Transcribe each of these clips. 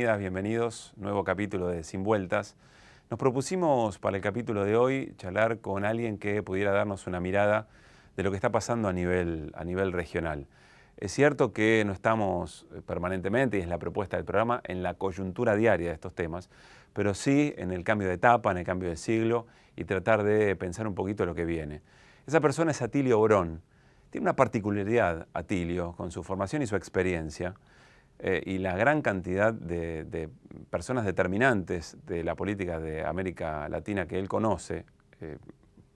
bienvenidas, bienvenidos. Nuevo capítulo de Sin Vueltas. Nos propusimos para el capítulo de hoy charlar con alguien que pudiera darnos una mirada de lo que está pasando a nivel regional. Es cierto que no estamos permanentemente, y es la propuesta del programa, en la coyuntura diaria de estos temas, pero sí en el cambio de etapa, en el cambio de siglo y tratar de pensar un poquito lo que viene. Esa persona es Atilio Borón. Tiene una particularidad, Atilio, con su formación y su experiencia, y la gran cantidad de personas determinantes de la política de América Latina que él conoce,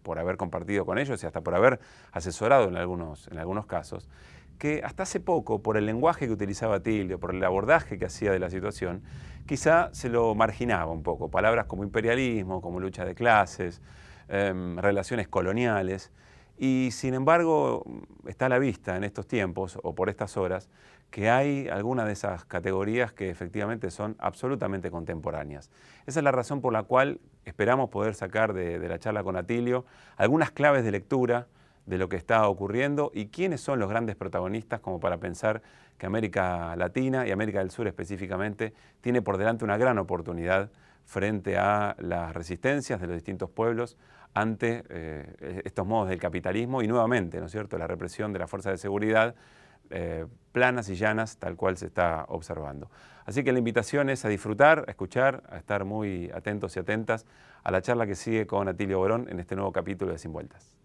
por haber compartido con ellos y hasta por haber asesorado en algunos casos, que hasta hace poco, por el lenguaje que utilizaba Atilio, por el abordaje que hacía de la situación, quizá se lo marginaba un poco. Palabras como imperialismo, como lucha de clases, relaciones coloniales. Y sin embargo, está a la vista en estos tiempos, o por estas horas, que hay algunas de esas categorías que efectivamente son absolutamente contemporáneas. Esa es la razón por la cual esperamos poder sacar de la charla con Atilio algunas claves de lectura de lo que está ocurriendo y quiénes son los grandes protagonistas, como para pensar que América Latina y América del Sur específicamente tiene por delante una gran oportunidad frente a las resistencias de los distintos pueblos ante estos modos del capitalismo y nuevamente, ¿no es cierto?, la represión de las fuerzas de seguridad planas y llanas, tal cual se está observando. Así que la invitación es a disfrutar, a escuchar, a estar muy atentos y atentas a la charla que sigue con Atilio Borón en este nuevo capítulo de Sin Vueltas.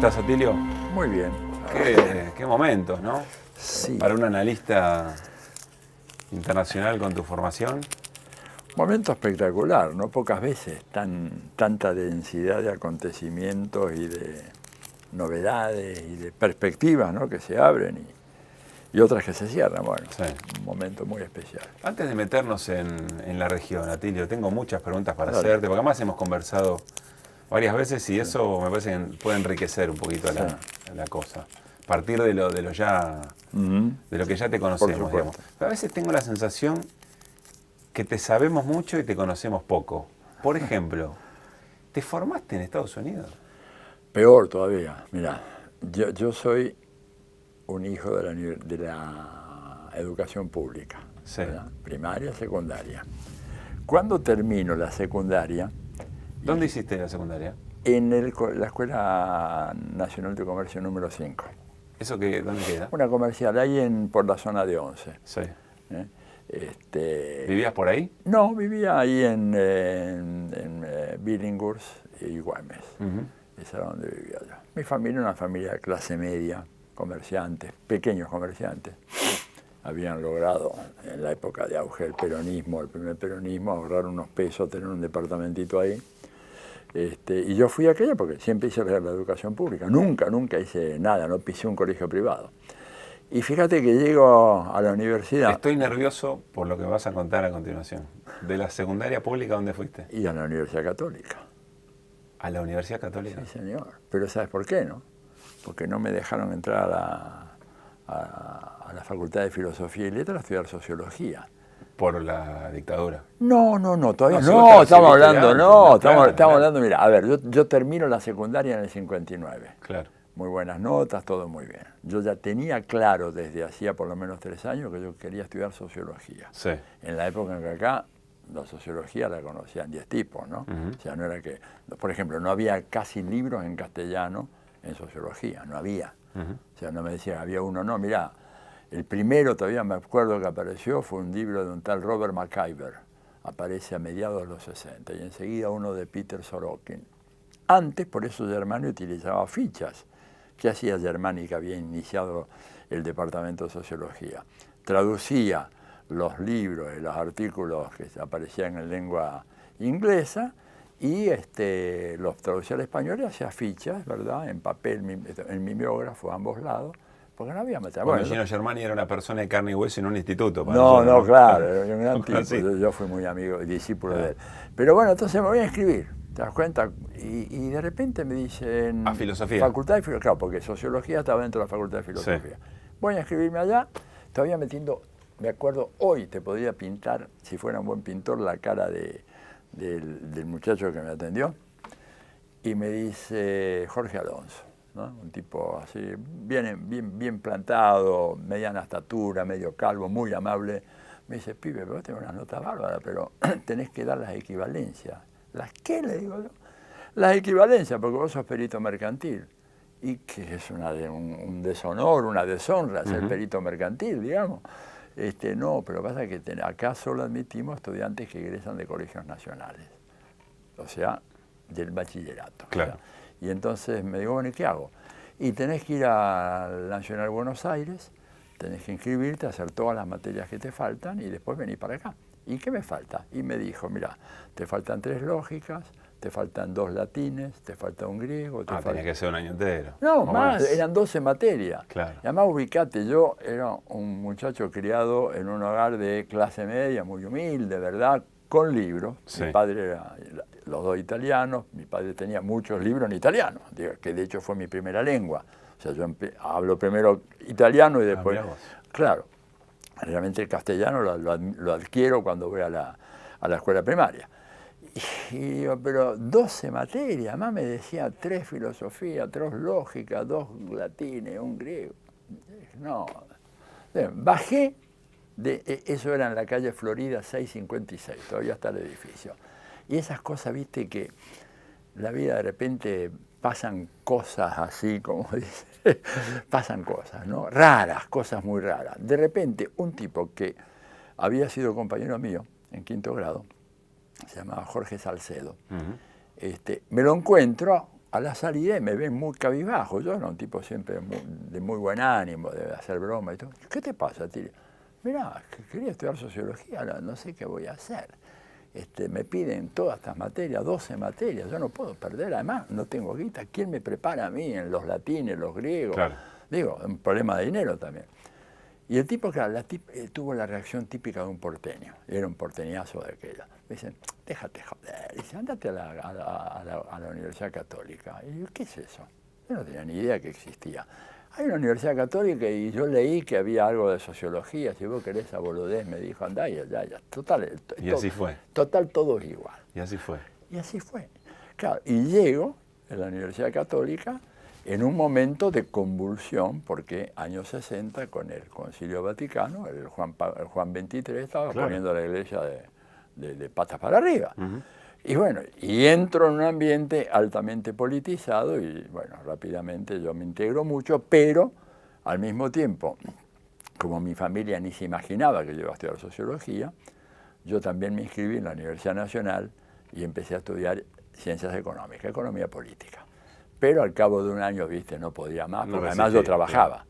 Atilio. Muy bien. Qué momentos, ¿no? Sí. Para un analista internacional con tu formación. Momento espectacular, ¿no? Pocas veces tanta densidad de acontecimientos y de novedades y de perspectivas, ¿no?, que se abren y otras que se cierran. Bueno, sí. Un momento muy especial. Antes de meternos en la región, Atilio, tengo muchas preguntas para hacerte, porque además hemos conversado varias veces y eso me parece que puede enriquecer un poquito la cosa. Partir de lo que ya te conocemos, digamos. Pero a veces tengo la sensación que te sabemos mucho y te conocemos poco. Por ejemplo, ¿te formaste en Estados Unidos? Peor todavía. Mirá, yo soy un hijo de la educación pública, sí, primaria, secundaria. Cuando termino la secundaria... ¿Dónde hiciste la secundaria? En la Escuela Nacional de Comercio número 5. ¿Eso dónde queda? Una comercial, ahí por la zona de 11. Sí. ¿Vivías por ahí? No, vivía ahí en Billinghurst y Güemes. Esa era donde vivía yo. Mi familia era una familia de clase media, comerciantes, pequeños comerciantes. Habían logrado en la época de auge del peronismo, el primer peronismo, ahorrar unos pesos, tener un departamentito ahí. Y yo fui a aquella porque siempre hice la educación pública. Nunca hice nada, no pisé un colegio privado. Y fíjate que llego a la universidad. Estoy nervioso por lo que vas a contar a continuación. ¿De la secundaria pública dónde fuiste? Y a la Universidad Católica. ¿A la Universidad Católica? Sí, señor. Pero ¿sabes por qué, no? Porque no me dejaron entrar a la Facultad de Filosofía y Letras a estudiar Sociología. ¿Por la dictadura? No, todavía no, estamos hablando, mira, a ver, yo termino la secundaria en el 59. Claro. Muy buenas notas, todo muy bien. Yo ya tenía claro desde hacía por lo menos 3 años que yo quería estudiar Sociología. Sí. En la época en que acá la Sociología la conocían 10 tipos, ¿no? O sea, no era que, por ejemplo, no había casi libros en castellano en Sociología, no había. O sea, no me decían, había uno, no, mirá. El primero, todavía me acuerdo que apareció, fue un libro de un tal Robert McIver. Aparece a mediados de los 60. Y enseguida uno de Peter Sorokin. Antes, por eso Germani utilizaba fichas. ¿Qué hacía Germani, que había iniciado el departamento de Sociología? Traducía los libros y los artículos que aparecían en lengua inglesa y los traducía al español y hacía fichas, ¿verdad?, en papel, en mimeógrafo, a ambos lados, porque no había materia. Bueno, Gino Germani era una persona de carne y hueso en un instituto. No, claro, era un gran tipo. Yo fui muy amigo y discípulo de él. Pero bueno, entonces me voy a inscribir, ¿te das cuenta? Y de repente me dicen... ¿A filosofía? Facultad de Filosofía, claro, porque sociología estaba dentro de la Facultad de Filosofía. Sí. Voy a inscribirme allá, todavía metiendo, me acuerdo, hoy te podría pintar, si fuera un buen pintor, la cara del muchacho que me atendió. Y me dice Jorge Alonso, ¿no? Un tipo así, bien plantado, mediana estatura, medio calvo, muy amable. Me dice, pibe, vos tenés una nota bárbara, pero tenés que dar las equivalencias. ¿Las qué? Le digo yo. Las equivalencias, porque vos sos perito mercantil. Y que es un deshonor, una deshonra ser perito mercantil, digamos. No, pero pasa que acá solo admitimos estudiantes que egresan de colegios nacionales. O sea, del bachillerato. Claro. O sea, y entonces me digo, bueno, ¿y qué hago? Y tenés que ir al Nacional Buenos Aires, tenés que inscribirte, hacer todas las materias que te faltan y después venir para acá. ¿Y qué me falta? Y me dijo, mira, te faltan 3 lógicas, te faltan 2 latines, te falta un griego. Tenía que ser un año entero. No, más, eran 12 materias. Claro. Y además, ubicate, yo era un muchacho criado en un hogar de clase media, muy humilde, ¿verdad? Con libros. Sí. Mi padre era, los 2 italianos, mi padre tenía muchos libros en italiano, que de hecho fue mi primera lengua. O sea, yo hablo primero italiano y después... Claro, realmente el castellano lo adquiero cuando voy a la escuela primaria. Y digo, pero 12 materias, además me decía 3 filosofía, 3 lógica, 2 latines, un griego. No, bajé, eso era en la calle Florida 656, todavía está el edificio. Y esas cosas, viste, que la vida de repente pasan cosas así, como dice, pasan cosas, ¿no? Raras, cosas muy raras. De repente, un tipo que había sido compañero mío en 5º grado, se llamaba Jorge Salcedo, me lo encuentro a la salida y me ven muy cabizbajo. Yo era un tipo siempre de muy buen ánimo, de hacer broma y todo. ¿Qué te pasa, Tilio? Mirá, quería estudiar sociología, no sé qué voy a hacer. Me piden todas estas materias, 12 materias, yo no puedo perder, además no tengo guita. ¿Quién me prepara a mí en los latines, los griegos? Claro. Digo, un problema de dinero también. Y el tipo, claro, tuvo la reacción típica de un porteño, era un porteñazo de aquella. Me dicen, déjate joder, dice, andate a la Universidad Católica. Y yo, ¿qué es eso? Yo no tenía ni idea que existía. Hay una Universidad Católica y yo leí que había algo de sociología, si vos querés a boludez, me dijo, andá y ya. Total, y así fue. Total, todo es igual. Y así fue. Y así fue. Claro, y llego a la Universidad Católica en un momento de convulsión, porque años 60, con el Concilio Vaticano, el Juan XXIII estaba poniendo la iglesia de patas para arriba. Y bueno, y entro en un ambiente altamente politizado y bueno, rápidamente yo me integro mucho, pero al mismo tiempo, como mi familia ni se imaginaba que yo iba a estudiar sociología, yo también me inscribí en la Universidad Nacional y empecé a estudiar ciencias económicas, economía política. Pero al cabo de un año, viste, no podía más, porque además yo trabajaba,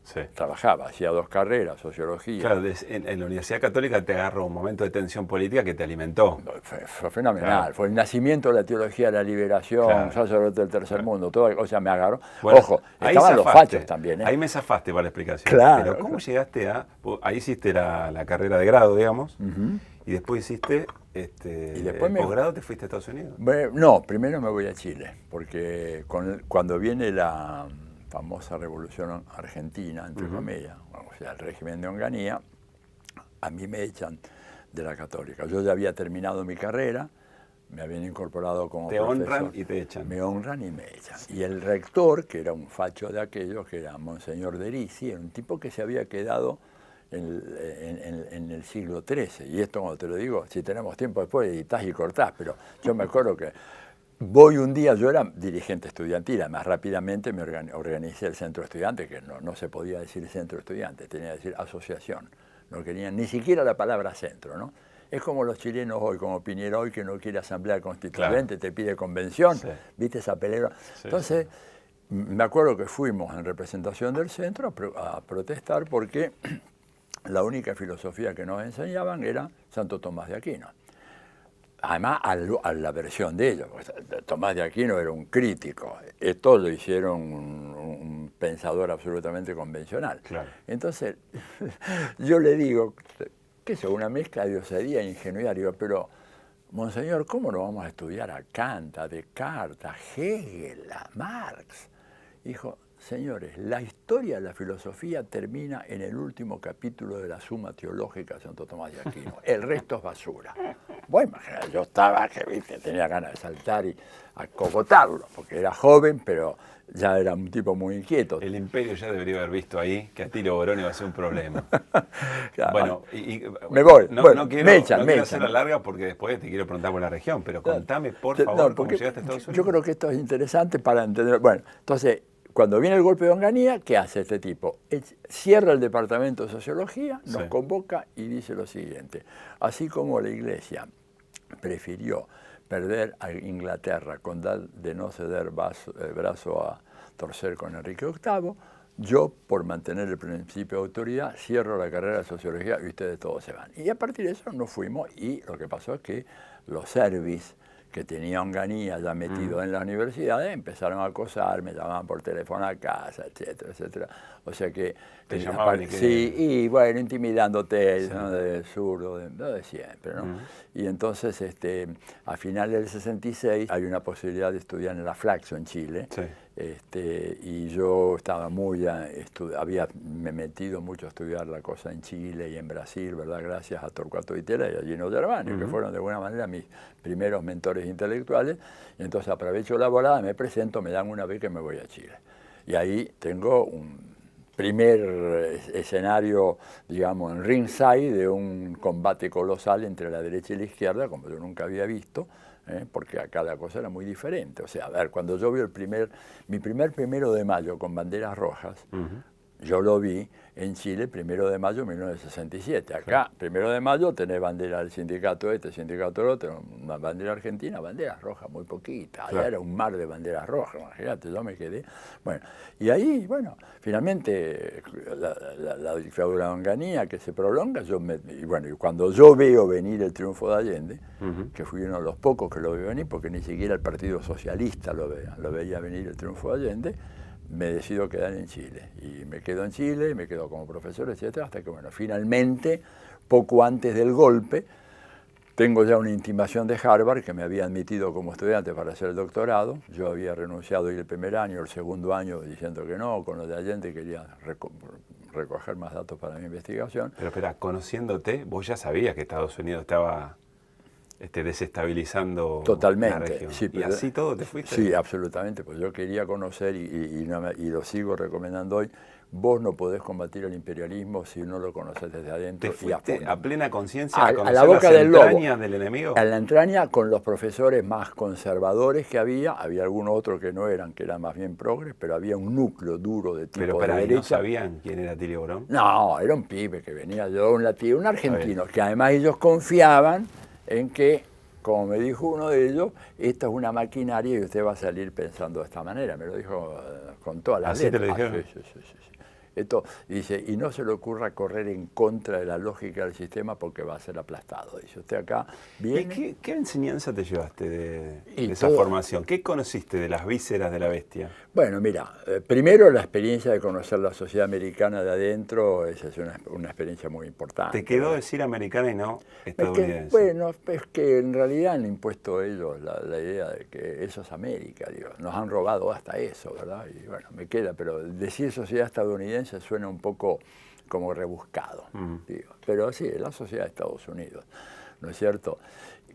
hacía 2 carreras, sociología. Claro, en la Universidad Católica te agarró un momento de tensión política que te alimentó. Fue fenomenal, claro. Fue el nacimiento de la teología de la liberación, sacerdote del tercer mundo, todo, o sea, me agarró. Bueno, ojo, estaban los fachos también. Ahí me zafaste para la explicación. Claro. Pero ¿cómo llegaste ahí hiciste la carrera de grado, digamos, y después hiciste y después el posgrado, te fuiste a Estados Unidos? No, primero me voy a Chile, porque cuando viene la famosa revolución argentina, entre comillas, o sea, el régimen de Onganía, a mí me echan de la Católica. Yo ya había terminado mi carrera, me habían incorporado como profesor. Te honran y te echan. Me honran y me echan. Y el rector, que era un facho de aquellos, que era Monseñor Derisi, era un tipo que se había quedado en el siglo XIII. Y esto, cuando te lo digo, si tenemos tiempo después editás y cortás, pero yo me acuerdo que voy un día, yo era dirigente estudiantil, además rápidamente me organicé el centro estudiante, que no se podía decir centro estudiante, tenía que decir asociación. No querían ni siquiera la palabra centro, ¿no? Es como los chilenos hoy, como Piñera hoy, que no quiere asamblea constituyente, te pide convención, ¿viste esa pelea? Entonces, me acuerdo que fuimos en representación del centro a protestar porque la única filosofía que nos enseñaban era Santo Tomás de Aquino. Además, a la versión de ellos. Tomás de Aquino era un crítico. Esto lo hicieron un pensador absolutamente convencional. Claro. Entonces, yo le digo, que es una mezcla de osadía e ingenuidad, digo, pero, monseñor, ¿cómo no vamos a estudiar a Kant, a Descartes, a Hegel, a Marx? Dijo, señores, la historia de la filosofía termina en el último capítulo de la Suma Teológica de Santo Tomás de Aquino. El resto es basura. Bueno, imagínate, yo estaba, que viste, tenía ganas de saltar y acogotarlo, porque era joven, pero ya era un tipo muy inquieto. El imperio ya debería haber visto ahí que Atilio Borón iba a ser un problema. Claro, bueno, me voy. No, Bueno, no quiero, me echan, no me quiero echan. hacerla larga porque después te quiero preguntar por la región, pero contame, por favor, cómo llegaste a Estados Unidos. Yo creo que esto es interesante para entender. Bueno, entonces, cuando viene el golpe de Onganía, ¿qué hace este tipo? Cierra el departamento de sociología, nos convoca y dice lo siguiente: así como la Iglesia prefirió perder a Inglaterra con tal de no ceder brazo a torcer con Enrique VIII, yo, por mantener el principio de autoridad, cierro la carrera de sociología y ustedes todos se van. Y a partir de eso nos fuimos, y lo que pasó es que los servis que tenía Onganía ya metido en las universidades empezaron a acosar, me llamaban por teléfono a casa, etcétera, etcétera. O sea que... Te llamaban y que... Sí, y bueno, intimidándote, ¿no? De zurdo, lo de siempre, ¿no? Y entonces, a finales del 66, hay una posibilidad de estudiar en la Flaxo, en Chile. Sí. Y yo estaba había me metido mucho a estudiar la cosa en Chile y en Brasil, ¿verdad? Gracias a Torcuato Vitela y a Gino Germano, que fueron de alguna manera mis primeros mentores intelectuales. Y entonces aprovecho la volada, me presento, me dan una beca y me voy a Chile. Y ahí tengo un primer escenario, digamos, en ringside de un combate colosal entre la derecha y la izquierda, como yo nunca había visto. Porque acá la cosa era muy diferente. O sea, a ver, cuando yo vi mi primer 1 de mayo con banderas rojas, yo lo vi en Chile 1 de mayo de 1967. Acá, 1 de mayo, tenés bandera del sindicato sindicato el otro, una bandera argentina, banderas rojas, muy poquitas. Allá era un mar de banderas rojas, imagínate, yo me quedé. Bueno, y ahí, bueno, finalmente la dictadura de Onganía que se prolonga, y cuando yo veo venir el triunfo de Allende, que fui uno de los pocos que lo veo venir, porque ni siquiera el Partido Socialista lo veía venir el triunfo de Allende, me decido quedar en Chile. Y me quedo en Chile, me quedo como profesor, etcétera, hasta que, bueno, finalmente, poco antes del golpe, tengo ya una intimación de Harvard que me había admitido como estudiante para hacer el doctorado. Yo había renunciado el primer año, el segundo año diciendo que no, con lo de Allende quería recoger más datos para mi investigación. Pero espera, conociéndote, vos ya sabías que Estados Unidos estaba desestabilizando totalmente, la región. Sí, ¿Y así todo te fuiste? Sí, absolutamente, pues yo quería conocer y lo sigo recomendando hoy. Vos no podés combatir el imperialismo si no lo conoces desde adentro. ¿Te fuiste a plena conciencia a la boca del lobo, del enemigo? A la entraña, con los profesores más conservadores que había algunos otros que no eran, que eran más bien progres, pero había un núcleo duro de tipo de derecha. ¿No sabían quién era Atilio Borón? No, era un pibe que venía de un argentino, que además ellos confiaban en que, como me dijo uno de ellos, esta es una maquinaria y usted va a salir pensando de esta manera. Me lo dijo con todas las letras. ¿Así te lo dijeron? Sí. Esto, dice, y no se le ocurra correr en contra de la lógica del sistema porque va a ser aplastado. Dice, usted acá viene... ¿Y qué enseñanza te llevaste de esa formación? ¿Qué conociste de las vísceras de la bestia? Bueno, mira, primero la experiencia de conocer la sociedad americana de adentro, esa es una experiencia muy importante. ¿Te quedó decir americana y no estadounidense? Bueno, es que en realidad han impuesto ellos la idea de que eso es América, digo, nos han robado hasta eso, ¿verdad? Y bueno, me queda, pero decir sociedad estadounidense suena un poco como rebuscado, digo. Pero sí, la sociedad de Estados Unidos, ¿no es cierto?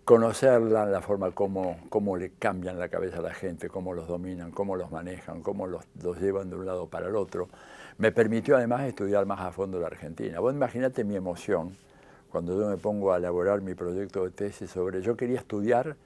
Conocerla, la forma cómo le cambian la cabeza a la gente, cómo los dominan, cómo los manejan, cómo los llevan de un lado para el otro, me permitió además estudiar más a fondo la Argentina. Vos imaginate mi emoción cuando yo me pongo a elaborar mi proyecto de tesis yo quería estudiar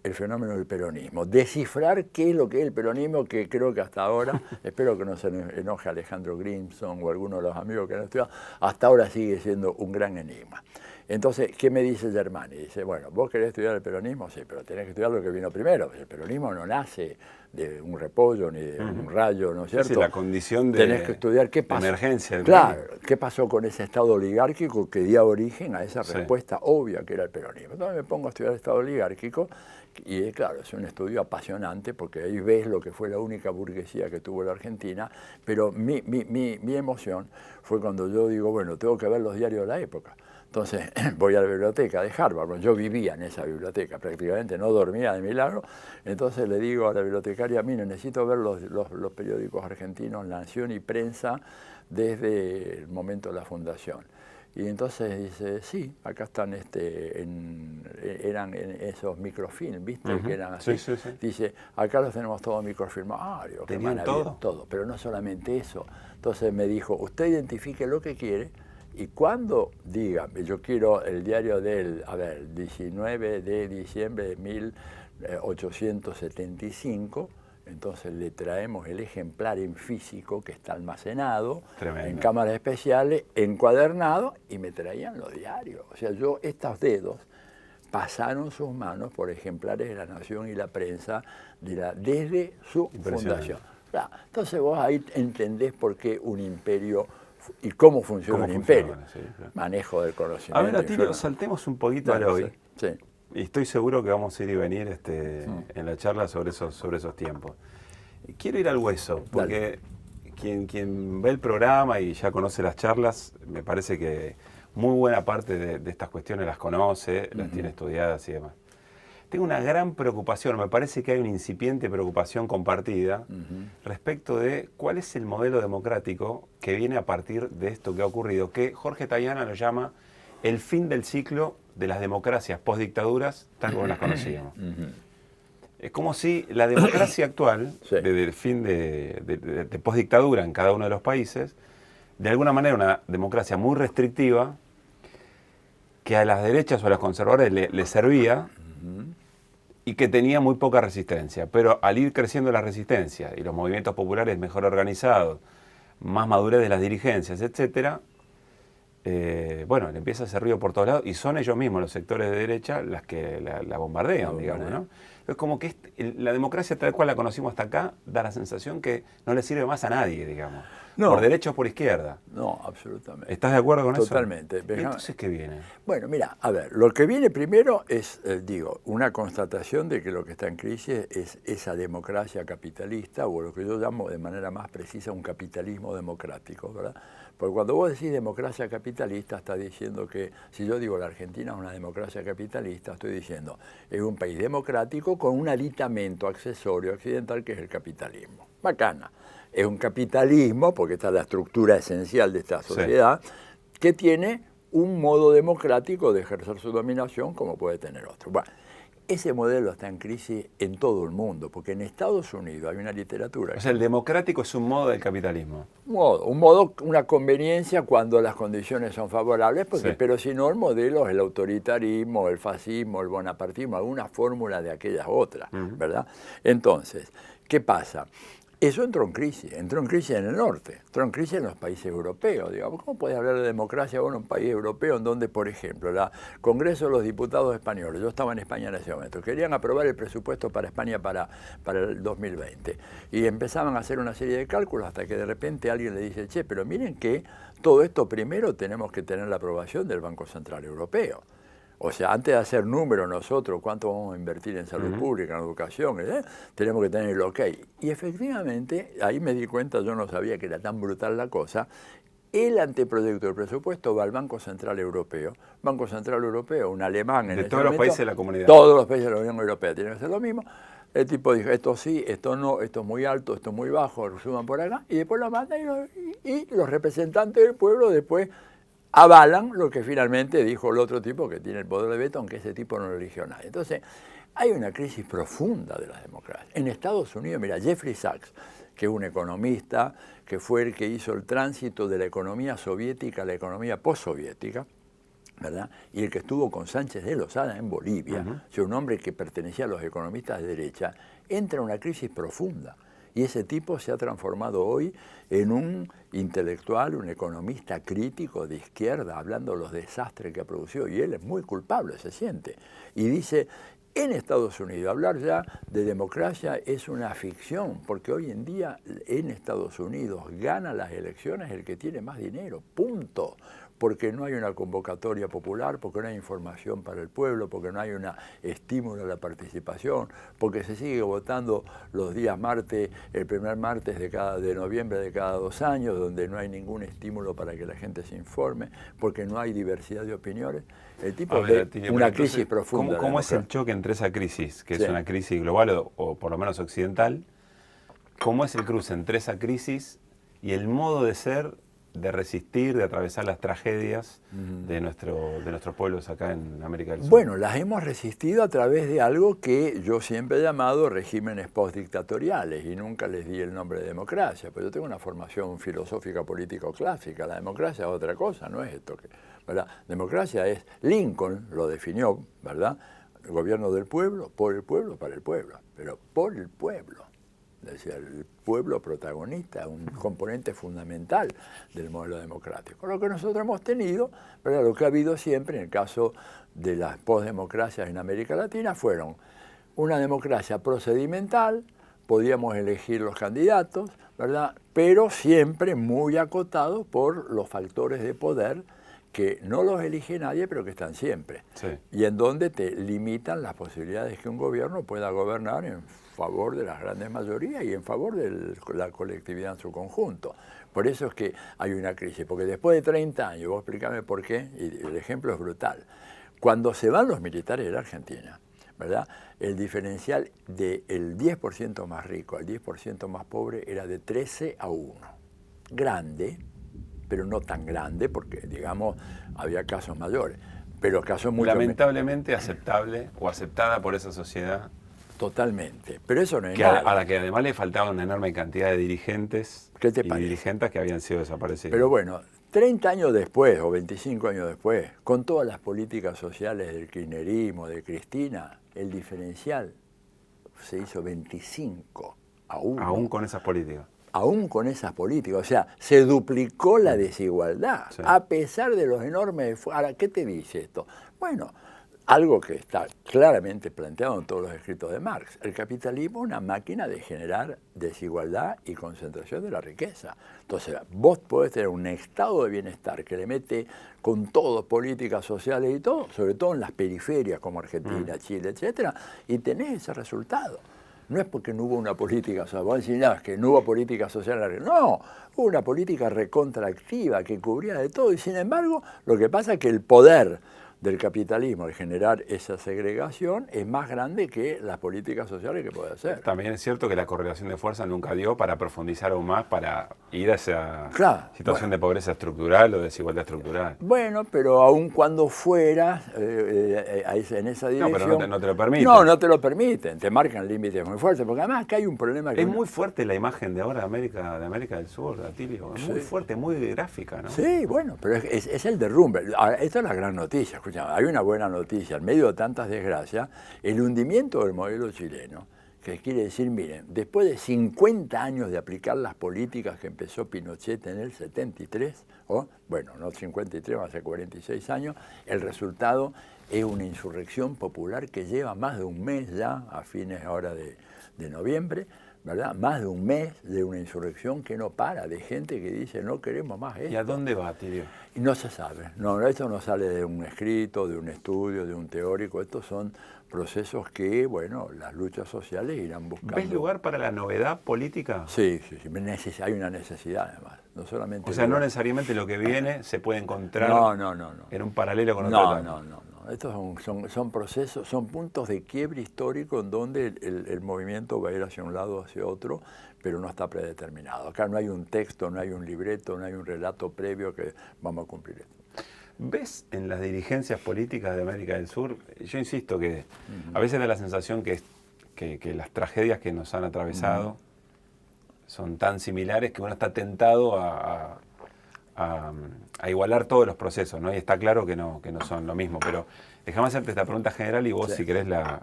el fenómeno del peronismo, descifrar qué es lo que es el peronismo, que creo que hasta ahora, espero que no se enoje Alejandro Grimson o alguno de los amigos que han estudiado, hasta ahora sigue siendo un gran enigma. Entonces, ¿qué me dice Germani? Dice, bueno, vos querés estudiar el peronismo, sí, pero tenés que estudiar lo que vino primero. El peronismo no nace de un repollo ni de un rayo, ¿no es cierto? Sí, la condición de, tenés que estudiar qué pasó. Emergencia. Claro, qué pasó con ese Estado oligárquico que dio origen a esa respuesta obvia que era el peronismo. Entonces me pongo a estudiar el Estado oligárquico y claro, es un estudio apasionante porque ahí ves lo que fue la única burguesía que tuvo la Argentina, pero mi emoción fue cuando yo digo, bueno, tengo que ver los diarios de la época. Entonces voy a la biblioteca de Harvard, yo vivía en esa biblioteca, prácticamente no dormía de milagro, entonces le digo a la bibliotecaria, mire, necesito ver los periódicos argentinos, Nación y Prensa, desde el momento de la fundación. Y entonces dice, sí, acá están, eran esos microfilm, ¿viste? Que eran así. Sí, sí, sí. Dice, acá los tenemos todos microfilmados. ¿Tenían todo? Todo, pero no solamente eso. Entonces me dijo, usted identifique lo que quiere y cuando diga, yo quiero el diario del, 19 de diciembre de 1875, entonces le traemos el ejemplar en físico que está almacenado, en cámaras especiales, encuadernado, y me traían los diarios. O sea, estos dedos pasaron sus manos por ejemplares de La Nación y La Prensa desde su fundación. Claro, entonces vos ahí entendés por qué un imperio y cómo funciona un imperio. Sí, claro. Manejo del conocimiento. A ver, Atilio, saltemos un poquito al hoy. Sí. Y estoy seguro que vamos a ir y venir en la charla sobre esos tiempos. Quiero ir al hueso, porque quien ve el programa y ya conoce las charlas, me parece que muy buena parte de estas cuestiones las conoce, las tiene estudiadas y demás. Tengo una gran preocupación, me parece que hay una incipiente preocupación compartida respecto de cuál es el modelo democrático que viene a partir de esto que ha ocurrido, que Jorge Tayana lo llama el fin del ciclo de las democracias postdictaduras tal como las conocíamos. Es como si la democracia actual, desde el fin de postdictadura en cada uno de los países, de alguna manera una democracia muy restrictiva, que a las derechas o a los conservadores le servía y que tenía muy poca resistencia. Pero al ir creciendo la resistencia y los movimientos populares mejor organizados, más madurez de las dirigencias, etcétera, bueno, le empieza a hacer ruido por todos lados y son ellos mismos, los sectores de derecha, las que la bombardean, digamos, ¿no? Es como que la democracia tal cual la conocimos hasta acá da la sensación que no le sirve más a nadie, digamos. No. Por derecha o por izquierda. No, absolutamente. ¿Estás de acuerdo con Totalmente. eso? ¿Y entonces qué viene? Bueno, mira, a ver, lo que viene primero es, una constatación de que lo que está en crisis es esa democracia capitalista, o lo que yo llamo de manera más precisa un capitalismo democrático, ¿verdad? Porque cuando vos decís democracia capitalista, estás diciendo que, si yo digo la Argentina es una democracia capitalista, estoy diciendo, es un país democrático con un aditamento accesorio occidental que es el capitalismo. Bacana. Es un capitalismo, porque esta es la estructura esencial de esta sociedad, que tiene un modo democrático de ejercer su dominación como puede tener otro. Bueno, ese modelo está en crisis en todo el mundo, porque en Estados Unidos hay una literatura... O sea, el democrático es un modo del capitalismo. Una conveniencia cuando las condiciones son favorables, porque, pero si no el modelo es el autoritarismo, el fascismo, el bonapartismo, alguna fórmula de aquellas otras, ¿verdad? Entonces, ¿qué pasa? Eso entró en crisis en el norte, entró en crisis en los países europeos. Digamos, ¿cómo puede hablar de democracia en un país europeo en donde, por ejemplo, el Congreso de los Diputados españoles, yo estaba en España en ese momento, querían aprobar el presupuesto para España para el 2020 y empezaban a hacer una serie de cálculos hasta que de repente alguien le dice, che, pero miren que todo esto primero tenemos que tener la aprobación del Banco Central Europeo. O sea, antes de hacer números nosotros, cuánto vamos a invertir en salud pública, en educación, tenemos que tener el ok. Y efectivamente, ahí me di cuenta, yo no sabía que era tan brutal la cosa, el anteproyecto del presupuesto va al Banco Central Europeo. Banco Central Europeo, un alemán en de todos los países de la comunidad. Todos los países de la Unión Europea tienen que hacer lo mismo. El tipo dijo, esto sí, esto no, esto es muy alto, esto es muy bajo, lo suban por acá, y después lo mandan y los representantes del pueblo después avalan lo que finalmente dijo el otro tipo que tiene el poder de veto, aunque ese tipo no lo eligió nadie. Entonces, hay una crisis profunda de las democracias. En Estados Unidos, mira, Jeffrey Sachs, que es un economista, que fue el que hizo el tránsito de la economía soviética a la economía postsoviética, ¿verdad? Y el que estuvo con Sánchez de Lozada en Bolivia, un hombre que pertenecía a los economistas de derecha, entra en una crisis profunda. Y ese tipo se ha transformado hoy en un intelectual, un economista crítico de izquierda, hablando de los desastres que ha producido. Y él es muy culpable, se siente. Y dice, en Estados Unidos, hablar ya de democracia es una ficción, porque hoy en día en Estados Unidos gana las elecciones el que tiene más dinero, punto. Porque no hay una convocatoria popular, porque no hay información para el pueblo, porque no hay un estímulo a la participación, porque se sigue votando los días martes, el primer martes de noviembre de cada 2 años, donde no hay ningún estímulo para que la gente se informe, porque no hay diversidad de opiniones. El tipo ve una crisis profunda. ¿Cómo es el choque entre esa crisis, que es una crisis global o por lo menos occidental? ¿Cómo es el cruce entre esa crisis y el modo de ser, de resistir, de atravesar las tragedias de nuestros pueblos acá en América del Sur? Bueno, las hemos resistido a través de algo que yo siempre he llamado regímenes postdictatoriales y nunca les di el nombre de democracia, pero yo tengo una formación filosófica político clásica. La democracia es otra cosa, no es esto que, ¿verdad? Democracia es, Lincoln lo definió, ¿verdad? El gobierno del pueblo, por el pueblo, para el pueblo, pero por el pueblo. Decía, el pueblo protagonista, un componente fundamental del modelo democrático. Lo que nosotros hemos tenido, pero lo que ha habido siempre en el caso de las postdemocracias en América Latina fueron una democracia procedimental, podíamos elegir los candidatos, ¿verdad? Pero siempre muy acotado por los factores de poder que no los elige nadie, pero que están siempre. Sí. Y en donde te limitan las posibilidades que un gobierno pueda gobernar en favor de las grandes mayorías y en favor de la colectividad en su conjunto. Por eso es que hay una crisis, porque después de 30 años, vos explícame por qué, y el ejemplo es brutal. Cuando se van los militares de la Argentina, ¿verdad? El diferencial del 10% más rico al 10% más pobre era de 13-1. Grande, pero no tan grande, porque, digamos, había casos mayores, pero casos muy... Lamentablemente aceptable o aceptada por esa sociedad. Totalmente, pero eso no es nada. nada. A la que además le faltaba una enorme cantidad de dirigentes y dirigentes que habían sido desaparecidos. Pero bueno, 30 años después o 25 años después, con todas las políticas sociales del kirchnerismo, de Cristina, el diferencial se hizo 25-1. Aún con esas políticas. Aún con esas políticas, o sea, se duplicó la desigualdad, sí, a pesar de los enormes esfuerzos. Ahora, ¿qué te dice esto? Bueno, algo que está claramente planteado en todos los escritos de Marx. El capitalismo es una máquina de generar desigualdad y concentración de la riqueza. Entonces, vos podés tener un estado de bienestar que le mete con todo, políticas sociales y todo, sobre todo en las periferias como Argentina, Chile, etcétera, y tenés ese resultado. No es porque no hubo una política social, vos decís, no, es que no hubo política social en la Argentina. No, hubo una política recontraactiva que cubría de todo, y sin embargo, lo que pasa es que el poder del capitalismo de generar esa segregación es más grande que las políticas sociales que puede hacer. También es cierto que la correlación de fuerza nunca dio para profundizar aún más, para ir a esa situación de pobreza estructural o desigualdad estructural. Bueno, pero aun cuando fuera en esa dirección... No, pero no te lo permiten. No te lo permiten, te marcan límites muy fuertes, porque además que hay un problema... Es muy fuerte la imagen de ahora de América del Sur, Atilio, es muy fuerte, muy gráfica, ¿no? Sí, bueno, pero es el derrumbe. Ahora, esta es la gran noticia. Hay una buena noticia, en medio de tantas desgracias, el hundimiento del modelo chileno, que quiere decir, miren, después de 50 años de aplicar las políticas que empezó Pinochet en el 73, bueno, no 53, hace 46 años, el resultado es una insurrección popular que lleva más de un mes ya, a fines ahora de noviembre, ¿verdad? Más de un mes de una insurrección que no para, de gente que dice no queremos más esto. ¿Y a dónde va, Tilio? Y no se sabe. No, esto no sale de un escrito, de un estudio, de un teórico. Estos son procesos que, bueno, las luchas sociales irán buscando. ¿Ves lugar para la novedad política? Sí. Hay una necesidad además. No solamente. O sea, no necesariamente lo que viene se puede encontrar en un paralelo con otra etapa. No. Estos son procesos, son puntos de quiebre histórico en donde el movimiento va a ir hacia un lado o hacia otro, pero no está predeterminado. Acá no hay un texto, no hay un libreto, no hay un relato previo que vamos a cumplir esto. ¿Ves en las dirigencias políticas de América del Sur? Yo insisto que a veces da la sensación que las tragedias que nos han atravesado son tan similares que uno está tentado a igualar todos los procesos, ¿no? Y está claro que no son lo mismo, pero déjame hacerte esta pregunta general y vos, si querés, la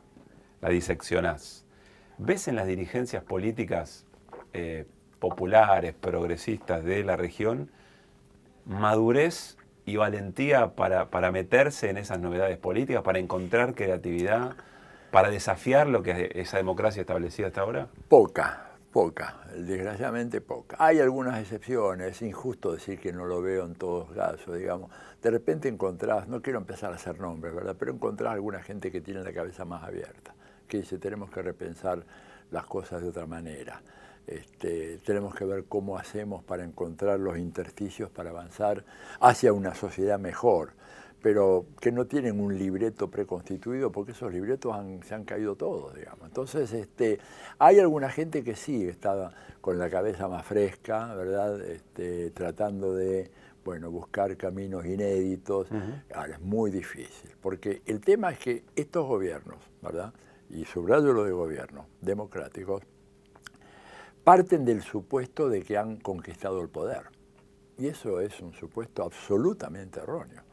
diseccionás. ¿Ves en las dirigencias políticas populares, progresistas de la región, madurez y valentía para meterse en esas novedades políticas, para encontrar creatividad, para desafiar lo que esa democracia establecida hasta ahora? Poca, desgraciadamente poca. Hay algunas excepciones, es injusto decir que no lo veo en todos casos, digamos. De repente encontrás, no quiero empezar a hacer nombres, ¿verdad? Pero encontrás alguna gente que tiene la cabeza más abierta, que dice, tenemos que repensar las cosas de otra manera. Tenemos que ver cómo hacemos para encontrar los intersticios para avanzar hacia una sociedad mejor, pero que no tienen un libreto preconstituido, porque esos libretos se han caído todos, digamos. Entonces, hay alguna gente que sí está con la cabeza más fresca, ¿verdad? Tratando de, bueno, buscar caminos inéditos. Ahora, es muy difícil, porque el tema es que estos gobiernos, ¿verdad? Y subrayo lo de gobiernos democráticos, parten del supuesto de que han conquistado el poder. Y eso es un supuesto absolutamente erróneo.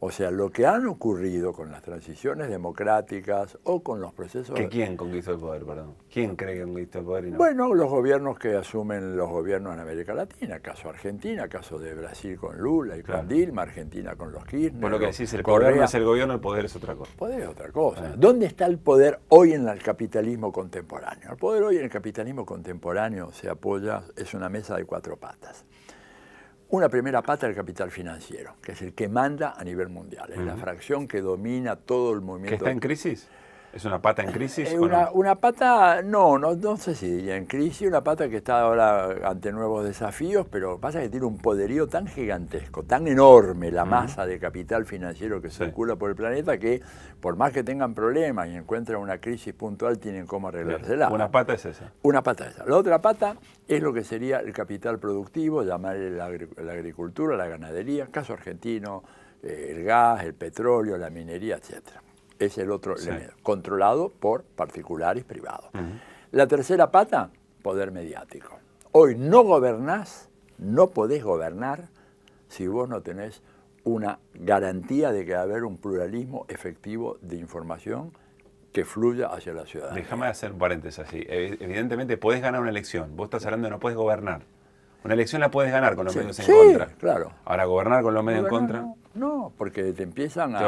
O sea, lo que han ocurrido con las transiciones democráticas o con los procesos... ¿Quién conquistó el poder, perdón? ¿Quién cree que conquistó el poder y no? Bueno, los gobiernos que asumen los gobiernos en América Latina, caso Argentina, caso de Brasil con Lula y con Dilma, Argentina con los Kirchner. Por lo que decís, el poder no es el gobierno, el poder es otra cosa. El poder es otra cosa. ¿Dónde está el poder hoy en el capitalismo contemporáneo? El poder hoy en el capitalismo contemporáneo se apoya, es una mesa de 4 patas. Una primera pata del capital financiero, que es el que manda a nivel mundial. Es la fracción que domina todo el movimiento. ¿Que está en crisis? ¿Es una pata en crisis? Una pata, no sé si diría en crisis, una pata que está ahora ante nuevos desafíos, pero pasa que tiene un poderío tan gigantesco, tan enorme la masa de capital financiero que circula por el planeta, que por más que tengan problemas y encuentren una crisis puntual, tienen cómo arreglársela. Una pata es esa. Una pata es esa. La otra pata es lo que sería el capital productivo, llamarle la agricultura, la ganadería, caso argentino, el gas, el petróleo, la minería, etcétera. Es el otro elemento, controlado por particulares privados. La tercera pata, poder mediático. Hoy no gobernás, no podés gobernar si vos no tenés una garantía de que va a haber un pluralismo efectivo de información que fluya hacia la ciudadanía. Déjame hacer un paréntesis así. Evidentemente podés ganar una elección. Vos estás hablando de no podés gobernar. Una elección la podés ganar con los medios en contra. Claro. Ahora, gobernar con los medios en contra... No, porque te empiezan a...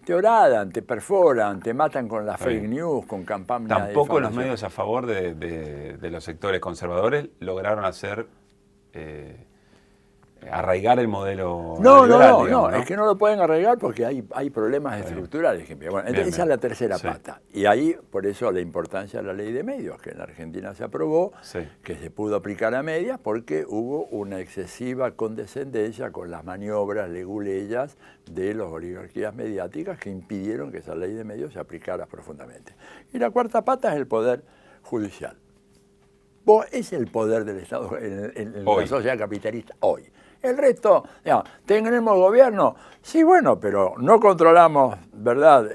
Te horadan. Te perforan, te matan con las fake news, con campañas de Tampoco los medios a favor de los sectores conservadores lograron hacer arraigar el modelo neoliberal, no, es que no lo pueden arraigar porque hay problemas estructurales. Bueno, entonces esa es la tercera pata. Y ahí, por eso, la importancia de la ley de medios, que en Argentina se aprobó, que se pudo aplicar a medias porque hubo una excesiva condescendencia con las maniobras leguleyas de las oligarquías mediáticas que impidieron que esa ley de medios se aplicara profundamente. Y la cuarta pata es el poder judicial. Es el poder del Estado en la sociedad capitalista hoy. El resto, digamos, ¿tenemos gobierno? Sí, bueno, pero no controlamos, ¿verdad?,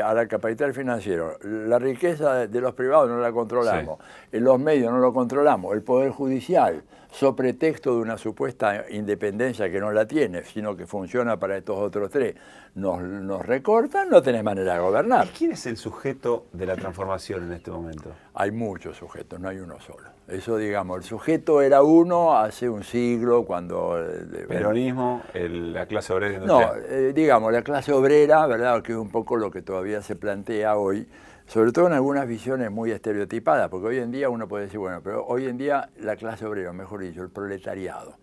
a la capital financiero. La riqueza de los privados no la controlamos. Los medios no lo controlamos. El poder judicial, so pretexto de una supuesta independencia que no la tiene, sino que funciona para estos otros tres, nos recortan, no tenés manera de gobernar. ¿Y quién es el sujeto de la transformación en este momento? Hay muchos sujetos, no hay uno solo. Eso, digamos, el sujeto era uno hace un siglo, cuando... Peronismo, la clase obrera industrial. No, digamos, la clase obrera, ¿verdad?, que es un poco lo que todavía se plantea hoy, sobre todo en algunas visiones muy estereotipadas, porque hoy en día uno puede decir, bueno, pero hoy en día la clase obrera, mejor dicho, el proletariado,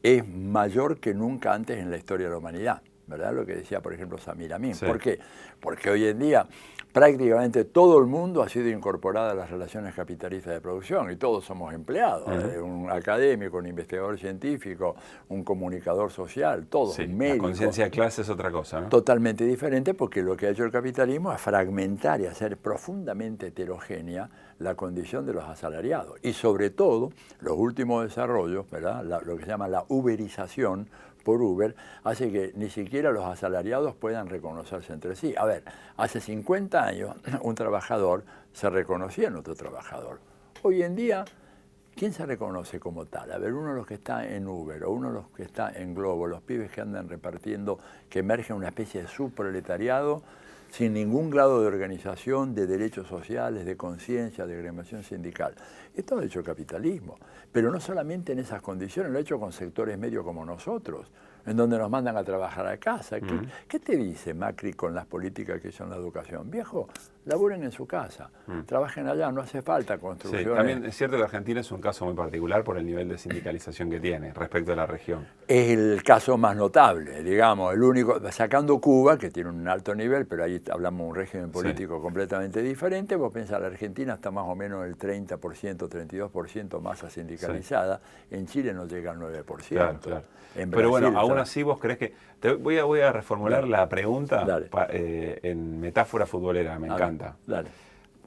es mayor que nunca antes en la historia de la humanidad, ¿verdad? Lo que decía, por ejemplo, Samir Amin. ¿Por qué? Porque hoy en día prácticamente todo el mundo ha sido incorporado a las relaciones capitalistas de producción y todos somos empleados, un académico, un investigador científico, un comunicador social, todos, un médico. La conciencia de clase es otra cosa, ¿no? Totalmente diferente, porque lo que ha hecho el capitalismo es fragmentar y hacer profundamente heterogénea la condición de los asalariados. Y sobre todo, los últimos desarrollos, ¿verdad?, lo que se llama la uberización por Uber, hace que ni siquiera los asalariados puedan reconocerse entre sí. A ver, hace 50 años un trabajador se reconocía en otro trabajador. Hoy en día, ¿quién se reconoce como tal? A ver, uno de los que está en Uber o uno de los que está en Globo, los pibes que andan repartiendo, que emerge una especie de subproletariado sin ningún grado de organización, de derechos sociales, de conciencia, de agremiación sindical. Esto lo ha hecho el capitalismo, pero no solamente en esas condiciones, lo ha hecho con sectores medios como nosotros, en donde nos mandan a trabajar a casa. ¿Qué te dice Macri con las políticas que hizo en la educación? Viejo, laburen en su casa, trabajen allá, no hace falta construcciones. Sí, también es cierto que Argentina es un caso muy particular por el nivel de sindicalización que tiene respecto a la región. Es el caso más notable, digamos, el único, sacando Cuba, que tiene un alto nivel, pero ahí hablamos de un régimen político completamente diferente. Vos pensás, la Argentina está más o menos el 30%, 32% masa sindicalizada, en Chile no llega al 9%. Claro, claro. En Pero Brasil, bueno, aún así vos crees que... voy a reformular la pregunta en metáfora futbolera, me encanta. Dale.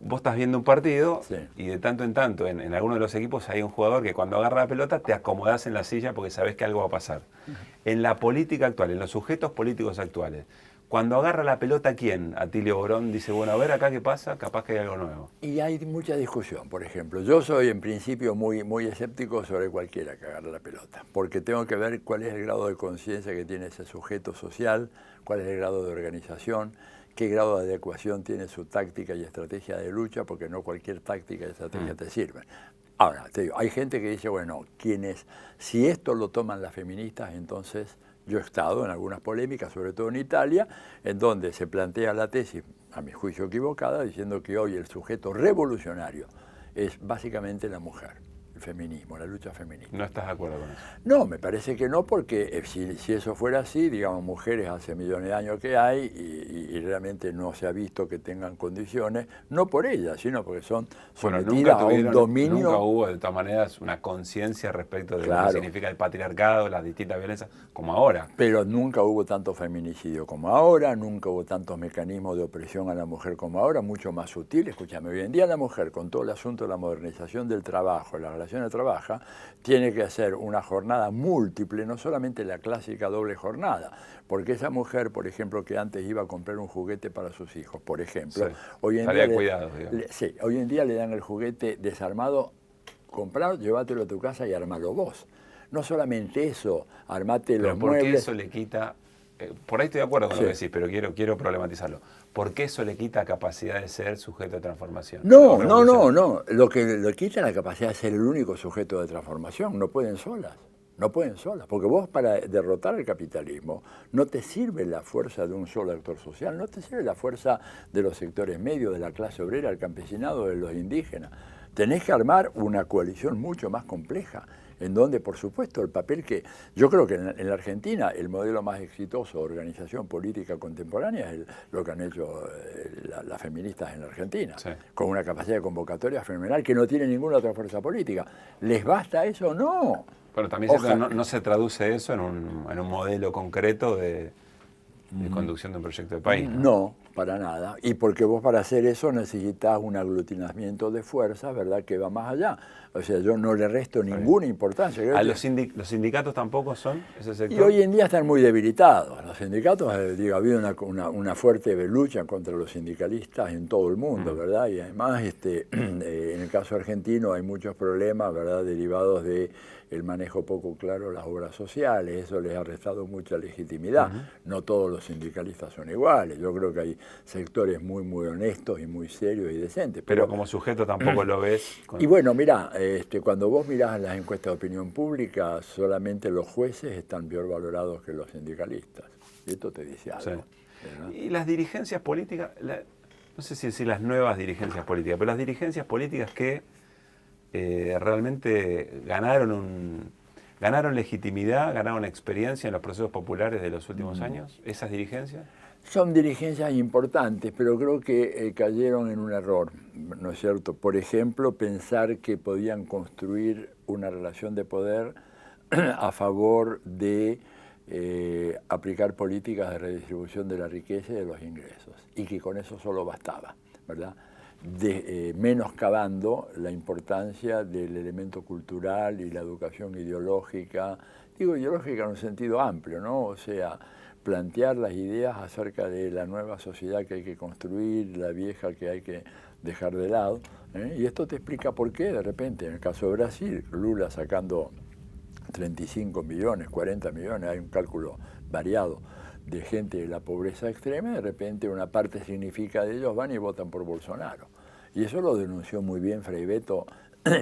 Vos estás viendo un partido y de tanto en tanto en alguno de los equipos hay un jugador que cuando agarra la pelota te acomodás en la silla porque sabés que algo va a pasar. En la política actual, en los sujetos políticos actuales, cuando agarra la pelota, ¿quién? Atilio Borón dice, bueno, a ver acá qué pasa, capaz que hay algo nuevo. Y hay mucha discusión, por ejemplo. Yo soy en principio muy escéptico sobre cualquiera que agarre la pelota, porque tengo que ver cuál es el grado de conciencia que tiene ese sujeto social, cuál es el grado de organización, qué grado de adecuación tiene su táctica y estrategia de lucha, porque no cualquier táctica y estrategia te sirve. Ahora, te digo, hay gente que dice, bueno, si esto lo toman las feministas, entonces yo he estado en algunas polémicas, sobre todo en Italia, en donde se plantea la tesis, a mi juicio equivocada, diciendo que hoy el sujeto revolucionario es básicamente la mujer. El feminismo, la lucha feminista. ¿No estás de acuerdo con eso? No, me parece que no, porque si eso fuera así, digamos, mujeres hace millones de años que hay y realmente no se ha visto que tengan condiciones, no por ellas, sino porque son sometidas a un dominio. Nunca hubo, de todas maneras, una conciencia respecto de lo que significa el patriarcado, las distintas violencias, como ahora. Pero nunca hubo tanto feminicidio como ahora, nunca hubo tantos mecanismos de opresión a la mujer como ahora, mucho más sutil. Escúchame, hoy en día la mujer, con todo el asunto de la modernización del trabajo, la relación de trabajo, tiene que hacer una jornada múltiple, no solamente la clásica doble jornada, porque esa mujer, por ejemplo, que antes iba a comprar un juguete para sus hijos, por ejemplo, hoy en día le dan el juguete desarmado, comprar, llévatelo a tu casa y armalo vos. No solamente eso, armate los muebles. ¿Por qué eso le quita? Por ahí estoy de acuerdo con lo que decís, pero quiero problematizarlo. ¿Por qué eso le quita capacidad de ser sujeto de transformación? No. Lo que le quita la capacidad de ser el único sujeto de transformación. No pueden solas. Porque vos, para derrotar el capitalismo, no te sirve la fuerza de un solo actor social, no te sirve la fuerza de los sectores medios, de la clase obrera, el campesinado, de los indígenas. Tenés que armar una coalición mucho más compleja, en donde, por supuesto, el papel que... Yo creo que en la Argentina el modelo más exitoso de organización política contemporánea es lo que han hecho las feministas en la Argentina, con una capacidad de convocatoria fenomenal que no tiene ninguna otra fuerza política. ¿Les basta eso? No. Pero también no se traduce eso en un modelo concreto de conducción de un proyecto de país, ¿no? No, para nada. Y porque vos para hacer eso necesitas un aglutinamiento de fuerzas, ¿verdad?, que va más allá. O sea, yo no le resto ninguna importancia. ¿Los sindicatos tampoco son ese sector? Y hoy en día están muy debilitados. Los sindicatos, ha habido una fuerte lucha contra los sindicalistas en todo el mundo, ¿verdad? Y además, en el caso argentino hay muchos problemas, ¿verdad?, derivados de el manejo poco claro de las obras sociales. Eso les ha restado mucha legitimidad. No todos los sindicalistas son iguales. Yo creo que hay sectores muy honestos y muy serios y decentes. Pero como sujeto tampoco lo ves. Y bueno, mirá, cuando vos mirás las encuestas de opinión pública, solamente los jueces están peor valorados que los sindicalistas. Y esto te dice algo. Sí. Y las dirigencias políticas, no sé si decir las nuevas dirigencias políticas, pero las dirigencias políticas que realmente ganaron legitimidad, ganaron experiencia en los procesos populares de los últimos años, esas dirigencias. Son dirigencias importantes, pero creo que cayeron en un error, ¿no es cierto? Por ejemplo, pensar que podían construir una relación de poder a favor de aplicar políticas de redistribución de la riqueza y de los ingresos, y que con eso solo bastaba, ¿verdad? Menoscabando la importancia del elemento cultural y la educación ideológica, digo ideológica en un sentido amplio, ¿no? O sea, plantear las ideas acerca de la nueva sociedad que hay que construir, la vieja que hay que dejar de lado, ¿eh? Y esto te explica por qué, de repente, en el caso de Brasil, Lula sacando 35 millones, 40 millones, hay un cálculo variado, de gente de la pobreza extrema, de repente una parte significativa de ellos van y votan por Bolsonaro. Y eso lo denunció muy bien Frei Betto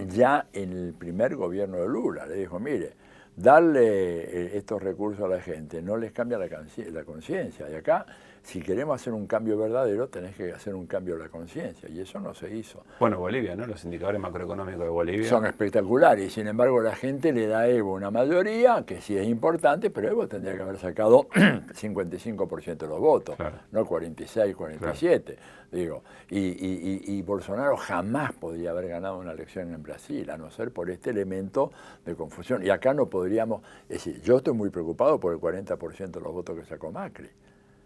ya en el primer gobierno de Lula. Le dijo, mire, darle estos recursos a la gente no les cambia la conciencia. Y acá, si queremos hacer un cambio verdadero, tenés que hacer un cambio de la conciencia. Y eso no se hizo. Bueno, Bolivia, ¿no? Los indicadores macroeconómicos de Bolivia son espectaculares. Y sin embargo, la gente le da a Evo una mayoría, que sí es importante, pero Evo tendría que haber sacado 55% de los votos, claro, no 46, 47. Claro. Digo, y Bolsonaro jamás podría haber ganado una elección en Brasil, a no ser por este elemento de confusión. Y acá no podríamos, es decir, yo estoy muy preocupado por el 40% de los votos que sacó Macri.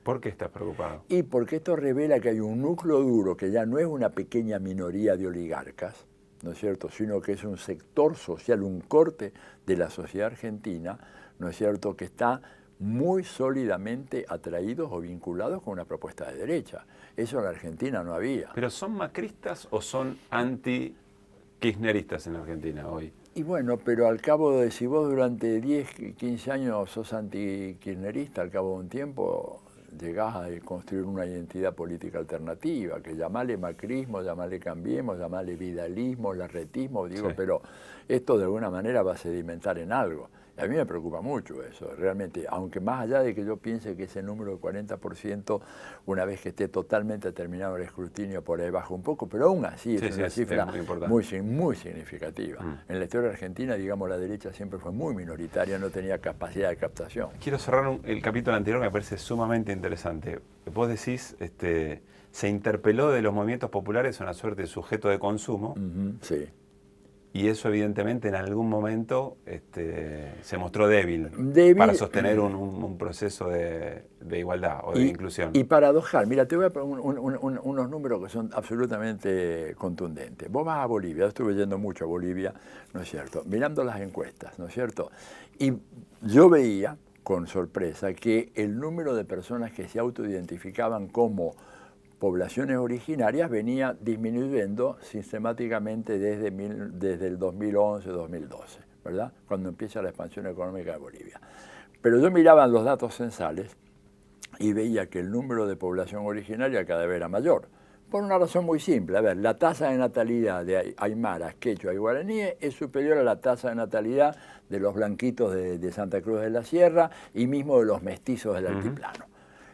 ¿Por qué estás preocupado? Y porque esto revela que hay un núcleo duro que ya no es una pequeña minoría de oligarcas, ¿no es cierto?, sino que es un sector social, un corte de la sociedad argentina, ¿no es cierto?, que está muy sólidamente atraídos o vinculados con una propuesta de derecha. Eso en la Argentina no había. ¿Pero son macristas o son anti-kirchneristas en la Argentina hoy? Y bueno, pero al cabo de, si vos durante 10, 15 años sos anti-kirchnerista, al cabo de un tiempo llegás a construir una identidad política alternativa, que llamale macrismo, llamale cambiemos, llamale vidalismo, larretismo, digo, sí, pero esto de alguna manera va a sedimentar en algo. A mí me preocupa mucho eso, realmente, aunque más allá de que yo piense que ese número de 40%, una vez que esté totalmente terminado el escrutinio, por ahí baja un poco, pero aún así es una cifra muy significativa. En la historia argentina, digamos, la derecha siempre fue muy minoritaria, no tenía capacidad de captación. Quiero cerrar el capítulo anterior que me parece sumamente interesante. Vos decís, se interpeló de los movimientos populares una suerte de sujeto de consumo. Sí. Y eso evidentemente en algún momento se mostró débil para sostener un proceso de igualdad o de inclusión. Y paradojal, mira, te voy a poner unos números que son absolutamente contundentes. Vos vas a Bolivia, yo estuve yendo mucho a Bolivia, ¿no es cierto?, mirando las encuestas, ¿no es cierto? Y yo veía con sorpresa que el número de personas que se autoidentificaban como poblaciones originarias venía disminuyendo sistemáticamente desde el 2011-2012, ¿verdad?, cuando empieza la expansión económica de Bolivia. Pero yo miraba los datos censales y veía que el número de población originaria cada vez era mayor, por una razón muy simple. A ver, la tasa de natalidad de aymaras, quechua y guaraníes es superior a la tasa de natalidad de los blanquitos de Santa Cruz de la Sierra y mismo de los mestizos del altiplano.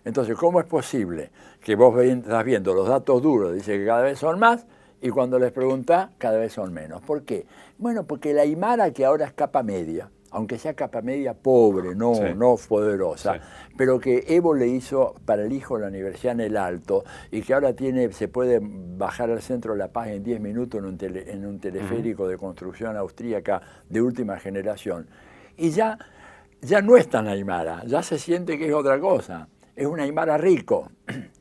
Entonces, ¿cómo es posible que vos estás viendo los datos duros, dice que cada vez son más, y cuando les preguntás, cada vez son menos? ¿Por qué? Bueno, porque la aymara, que ahora es capa media, aunque sea capa media pobre, no poderosa, pero que Evo le hizo para el hijo de la Universidad en el Alto, y que ahora se puede bajar al centro de La Paz en 10 minutos en un teleférico de construcción austríaca de última generación, y ya no es tan aymara, ya se siente que es otra cosa. Es un aymara rico,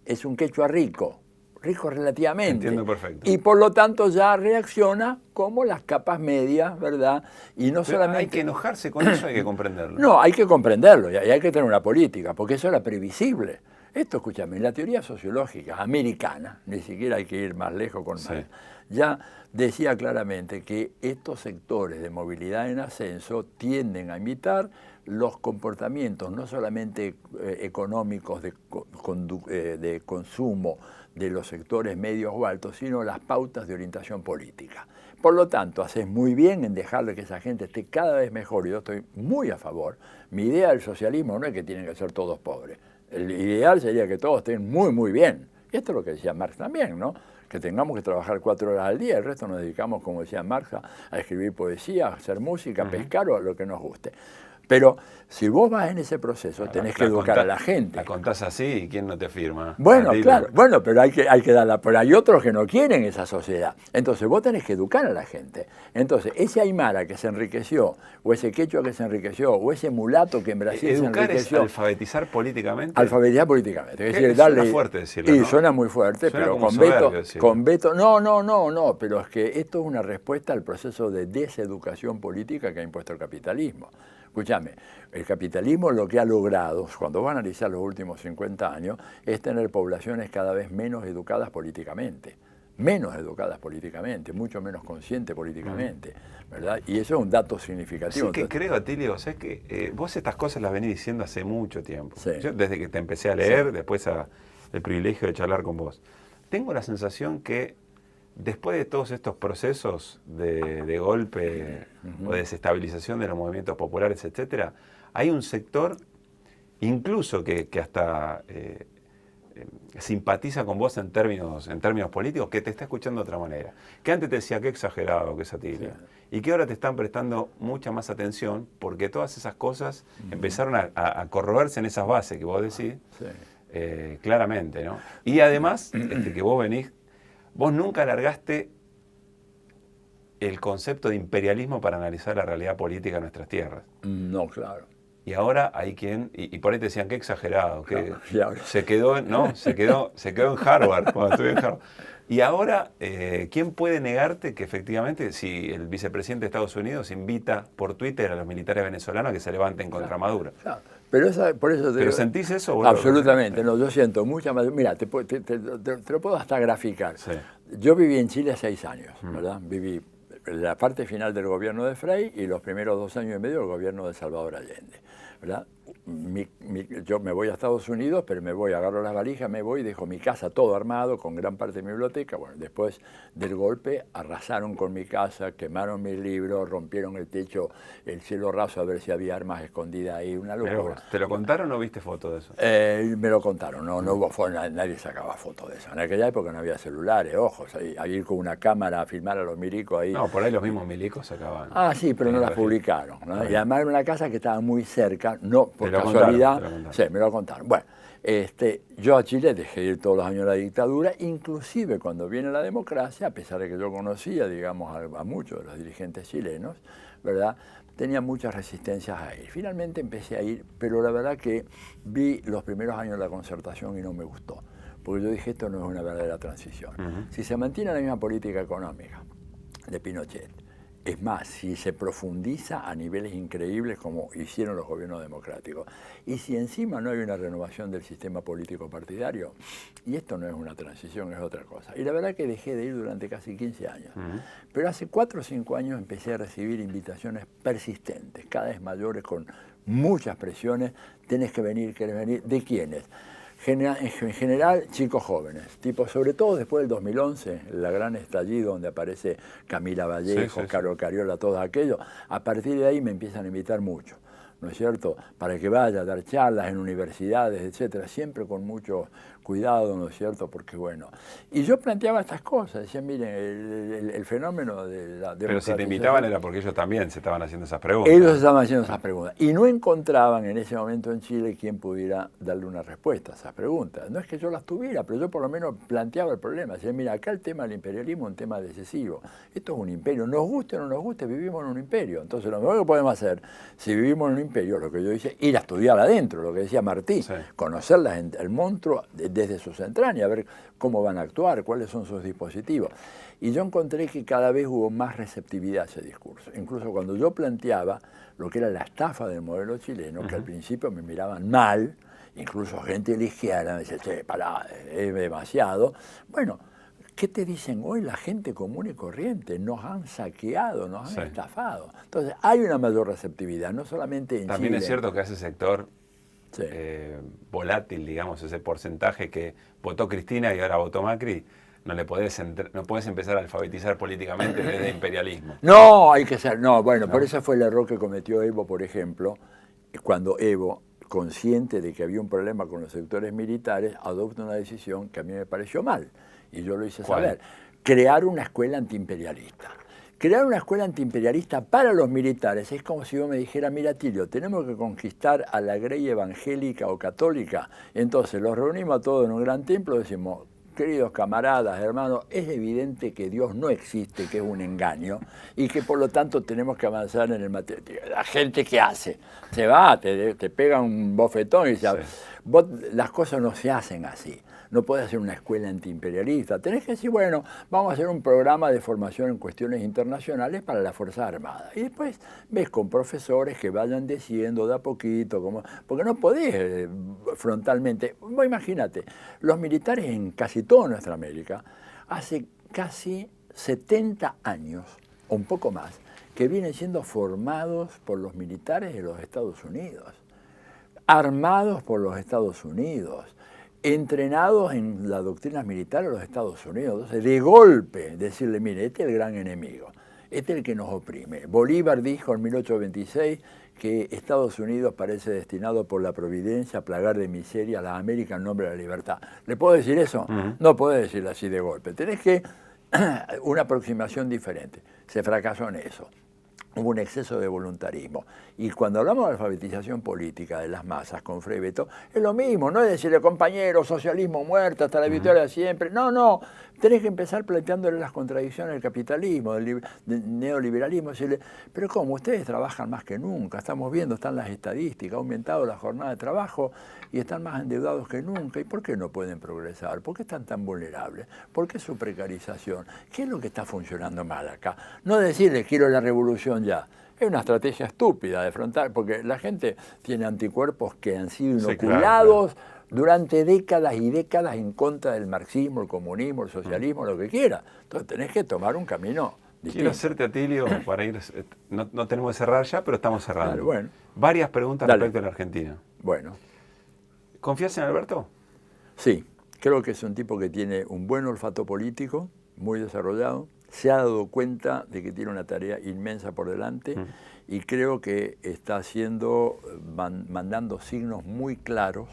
es un quechua rico relativamente. Entiendo perfecto. Y por lo tanto ya reacciona como las capas medias, ¿verdad? Y no Pero solamente... ¿hay que enojarse con eso? ¿Hay que comprenderlo? No, hay que comprenderlo y hay que tener una política, porque eso era previsible. Esto, escúchame, la teoría sociológica americana, ni siquiera hay que ir más lejos con más, ya decía claramente que estos sectores de movilidad en ascenso tienden a imitar los comportamientos no solamente económicos de consumo de los sectores medios o altos, sino las pautas de orientación política. Por lo tanto, haces muy bien en dejarle que esa gente esté cada vez mejor, y yo estoy muy a favor. Mi idea del socialismo no es que tienen que ser todos pobres. El ideal sería que todos estén muy bien. Y esto es lo que decía Marx también, ¿no?, que tengamos que trabajar 4 horas al día, el resto nos dedicamos, como decía Marx, a escribir poesía, a hacer música, a pescar o a lo que nos guste. Pero si vos vas en ese proceso, tenés que educar a la gente. La contás así y ¿quién no te firma? Bueno, claro, pero hay que darla. Pero hay otros que no quieren esa sociedad. Entonces vos tenés que educar a la gente. Entonces ese aymara que se enriqueció, o ese quechua que se enriqueció, o ese mulato que en Brasil se enriqueció. ¿Es alfabetizar políticamente? Alfabetizar políticamente. Es decir, darle, suena fuerte decirlo, y ¿no? suena muy fuerte, suena pero con Beto, no, pero es que esto es una respuesta al proceso de deseducación política que ha impuesto el capitalismo. Escúchame, el capitalismo lo que ha logrado, cuando vas a analizar los últimos 50 años, es tener poblaciones cada vez menos educadas políticamente. Mucho menos conscientes políticamente, ¿verdad? Y eso es un dato significativo. Sí que creo, Atilio, ¿sabes que vos estas cosas las venís diciendo hace mucho tiempo? Sí. Yo desde que te empecé a leer, después el privilegio de charlar con vos. Tengo la sensación que después de todos estos procesos de golpe o de desestabilización de los movimientos populares, etcétera, hay un sector incluso que hasta simpatiza con vos en términos políticos, que te está escuchando de otra manera. Que antes te decía qué exagerado, qué satírico. Sí. Y que ahora te están prestando mucha más atención porque todas esas cosas empezaron a corroerse en esas bases que vos decís, claramente, ¿no? Y además, que vos venís, vos nunca largaste el concepto de imperialismo para analizar la realidad política de nuestras tierras. No, claro. Y ahora hay quien, y por ahí te decían, qué exagerado, que claro. se quedó en Harvard, cuando estuve en Harvard. Y ahora, ¿quién puede negarte que efectivamente, si el vicepresidente de Estados Unidos invita por Twitter a los militares venezolanos a que se levanten contra Maduro? Claro. Pero por eso ¿Pero sentís eso? Bueno, absolutamente, no, yo siento mucha más. Mira, te lo puedo hasta graficar. Sí. Yo viví en Chile 6 años, ¿verdad? Viví la parte final del gobierno de Frei y los primeros 2 años y medio del gobierno de Salvador Allende, ¿verdad? Yo me voy a Estados Unidos, pero me voy, agarro las valijas, me voy, dejo mi casa todo armado, con gran parte de mi biblioteca. Bueno, después del golpe arrasaron con mi casa, quemaron mis libros, rompieron el techo, el cielo raso a ver si había armas escondidas ahí, una locura. ¿Te lo contaron o viste fotos de eso? Me lo contaron, no hubo nadie sacaba fotos de eso. En aquella época no había celulares, ojos, a ir con una cámara a filmar a los milicos ahí. No, por ahí los mismos milicos sacaban. Ah, sí, pero no las publicaron, ¿no? Y además era una casa que estaba muy cerca, no por casualidad. Sí, me lo contaron. Bueno, yo a Chile dejé ir todos los años la dictadura, inclusive cuando viene la democracia, a pesar de que yo conocía, digamos, a muchos de los dirigentes chilenos, ¿verdad? Tenía muchas resistencias a ir. Finalmente empecé a ir, pero la verdad que vi los primeros años de la Concertación y no me gustó, porque yo dije, esto no es una verdadera transición. Si se mantiene la misma política económica de Pinochet, es más, si se profundiza a niveles increíbles como hicieron los gobiernos democráticos, y si encima no hay una renovación del sistema político partidario, y esto no es una transición, es otra cosa. Y la verdad que dejé de ir durante casi 15 años. Pero hace 4 o 5 años empecé a recibir invitaciones persistentes, cada vez mayores, con muchas presiones. Tenés que venir, querés venir. ¿De quiénes? En general, chicos jóvenes, tipo, sobre todo después del 2011, el gran estallido donde aparece Camila Vallejo, Carol Cariola, todo aquello. A partir de ahí me empiezan a invitar mucho, ¿no es cierto?, para que vaya a dar charlas en universidades, etcétera, siempre con mucho cuidado, ¿no es cierto?, porque bueno. Y yo planteaba estas cosas, decía, miren, el fenómeno de la democratización. Pero si te invitaban era porque ellos también se estaban haciendo esas preguntas. Ellos estaban haciendo esas preguntas. Y no encontraban en ese momento en Chile quien pudiera darle una respuesta a esas preguntas. No es que yo las tuviera, pero yo por lo menos planteaba el problema. Decía, mira, acá el tema del imperialismo es un tema decisivo. Esto es un imperio. Nos guste o no nos guste, vivimos en un imperio. Entonces lo mejor que podemos hacer, si vivimos en un imperio, lo que yo hice, ir a estudiar adentro, lo que decía Martí, conocer el monstruo desde sus entrañas, a ver cómo van a actuar, cuáles son sus dispositivos. Y yo encontré que cada vez hubo más receptividad a ese discurso. Incluso cuando yo planteaba lo que era la estafa del modelo chileno, que al principio me miraban mal, incluso gente de la izquierda me decía, che, pará, es demasiado. Bueno, ¿qué te dicen hoy la gente común y corriente? Nos han saqueado, nos han estafado. Entonces, hay una mayor receptividad, no solamente en También Chile. Es cierto que ese sector volátil, digamos, ese porcentaje que votó Cristina y ahora votó Macri, no puedes empezar a alfabetizar políticamente desde imperialismo. No, hay que ser, bueno, por eso fue el error que cometió Evo, por ejemplo, cuando Evo, consciente de que había un problema con los sectores militares, adopta una decisión que a mí me pareció mal, y yo lo hice saber, crear una escuela antiimperialista. Crear una escuela antiimperialista para los militares es como si yo me dijera, mira Tilio, tenemos que conquistar a la grey evangélica o católica, entonces los reunimos a todos en un gran templo y decimos, queridos camaradas, hermanos, es evidente que Dios no existe, que es un engaño, y que por lo tanto tenemos que avanzar en el material. La gente que hace, se va, te pega un bofetón y dice, las cosas no se hacen así. No puedes hacer una escuela antiimperialista. Tenés que decir, bueno, vamos a hacer un programa de formación en cuestiones internacionales para las Fuerzas Armadas. Y después ves con profesores que vayan diciendo de a poquito, porque no podés frontalmente. Vos imagínate, los militares en casi toda nuestra América, hace casi 70 años, o un poco más, que vienen siendo formados por los militares de los Estados Unidos, armados por los Estados Unidos, entrenados en la doctrina militar de los Estados Unidos. Entonces, de golpe, decirle, mire, este es el gran enemigo, este es el que nos oprime. Bolívar dijo en 1826 que Estados Unidos parece destinado por la providencia a plagar de miseria a la América en nombre de la libertad. ¿Le puedo decir eso? No puedo decirlo así de golpe. Tenés que una aproximación diferente. Se fracasó en eso. Hubo un exceso de voluntarismo. Y cuando hablamos de alfabetización política de las masas con Frei Beto, es lo mismo, no es decirle, compañero, socialismo muerto hasta la victoria siempre. No, no. Tenés que empezar planteándole las contradicciones del capitalismo, del neoliberalismo, decirle, pero ¿cómo? Ustedes trabajan más que nunca, estamos viendo, están las estadísticas, ha aumentado la jornada de trabajo y están más endeudados que nunca. ¿Y por qué no pueden progresar? ¿Por qué están tan vulnerables? ¿Por qué su precarización? ¿Qué es lo que está funcionando mal acá? No decirles, quiero la revolución ya. Es una estrategia estúpida de afrontar, porque la gente tiene anticuerpos que han sido inoculados durante décadas y décadas en contra del marxismo, el comunismo, el socialismo, lo que quiera. Entonces tenés que tomar un camino distinto. Quiero hacerte, Atilio, para ir, no tenemos que cerrar ya, pero estamos cerrando. Dale, bueno. Varias preguntas respecto a la Argentina. Bueno. ¿Confías en Alberto? Sí, creo que es un tipo que tiene un buen olfato político, muy desarrollado. Se ha dado cuenta de que tiene una tarea inmensa por delante y creo que está haciendo, mandando signos muy claros,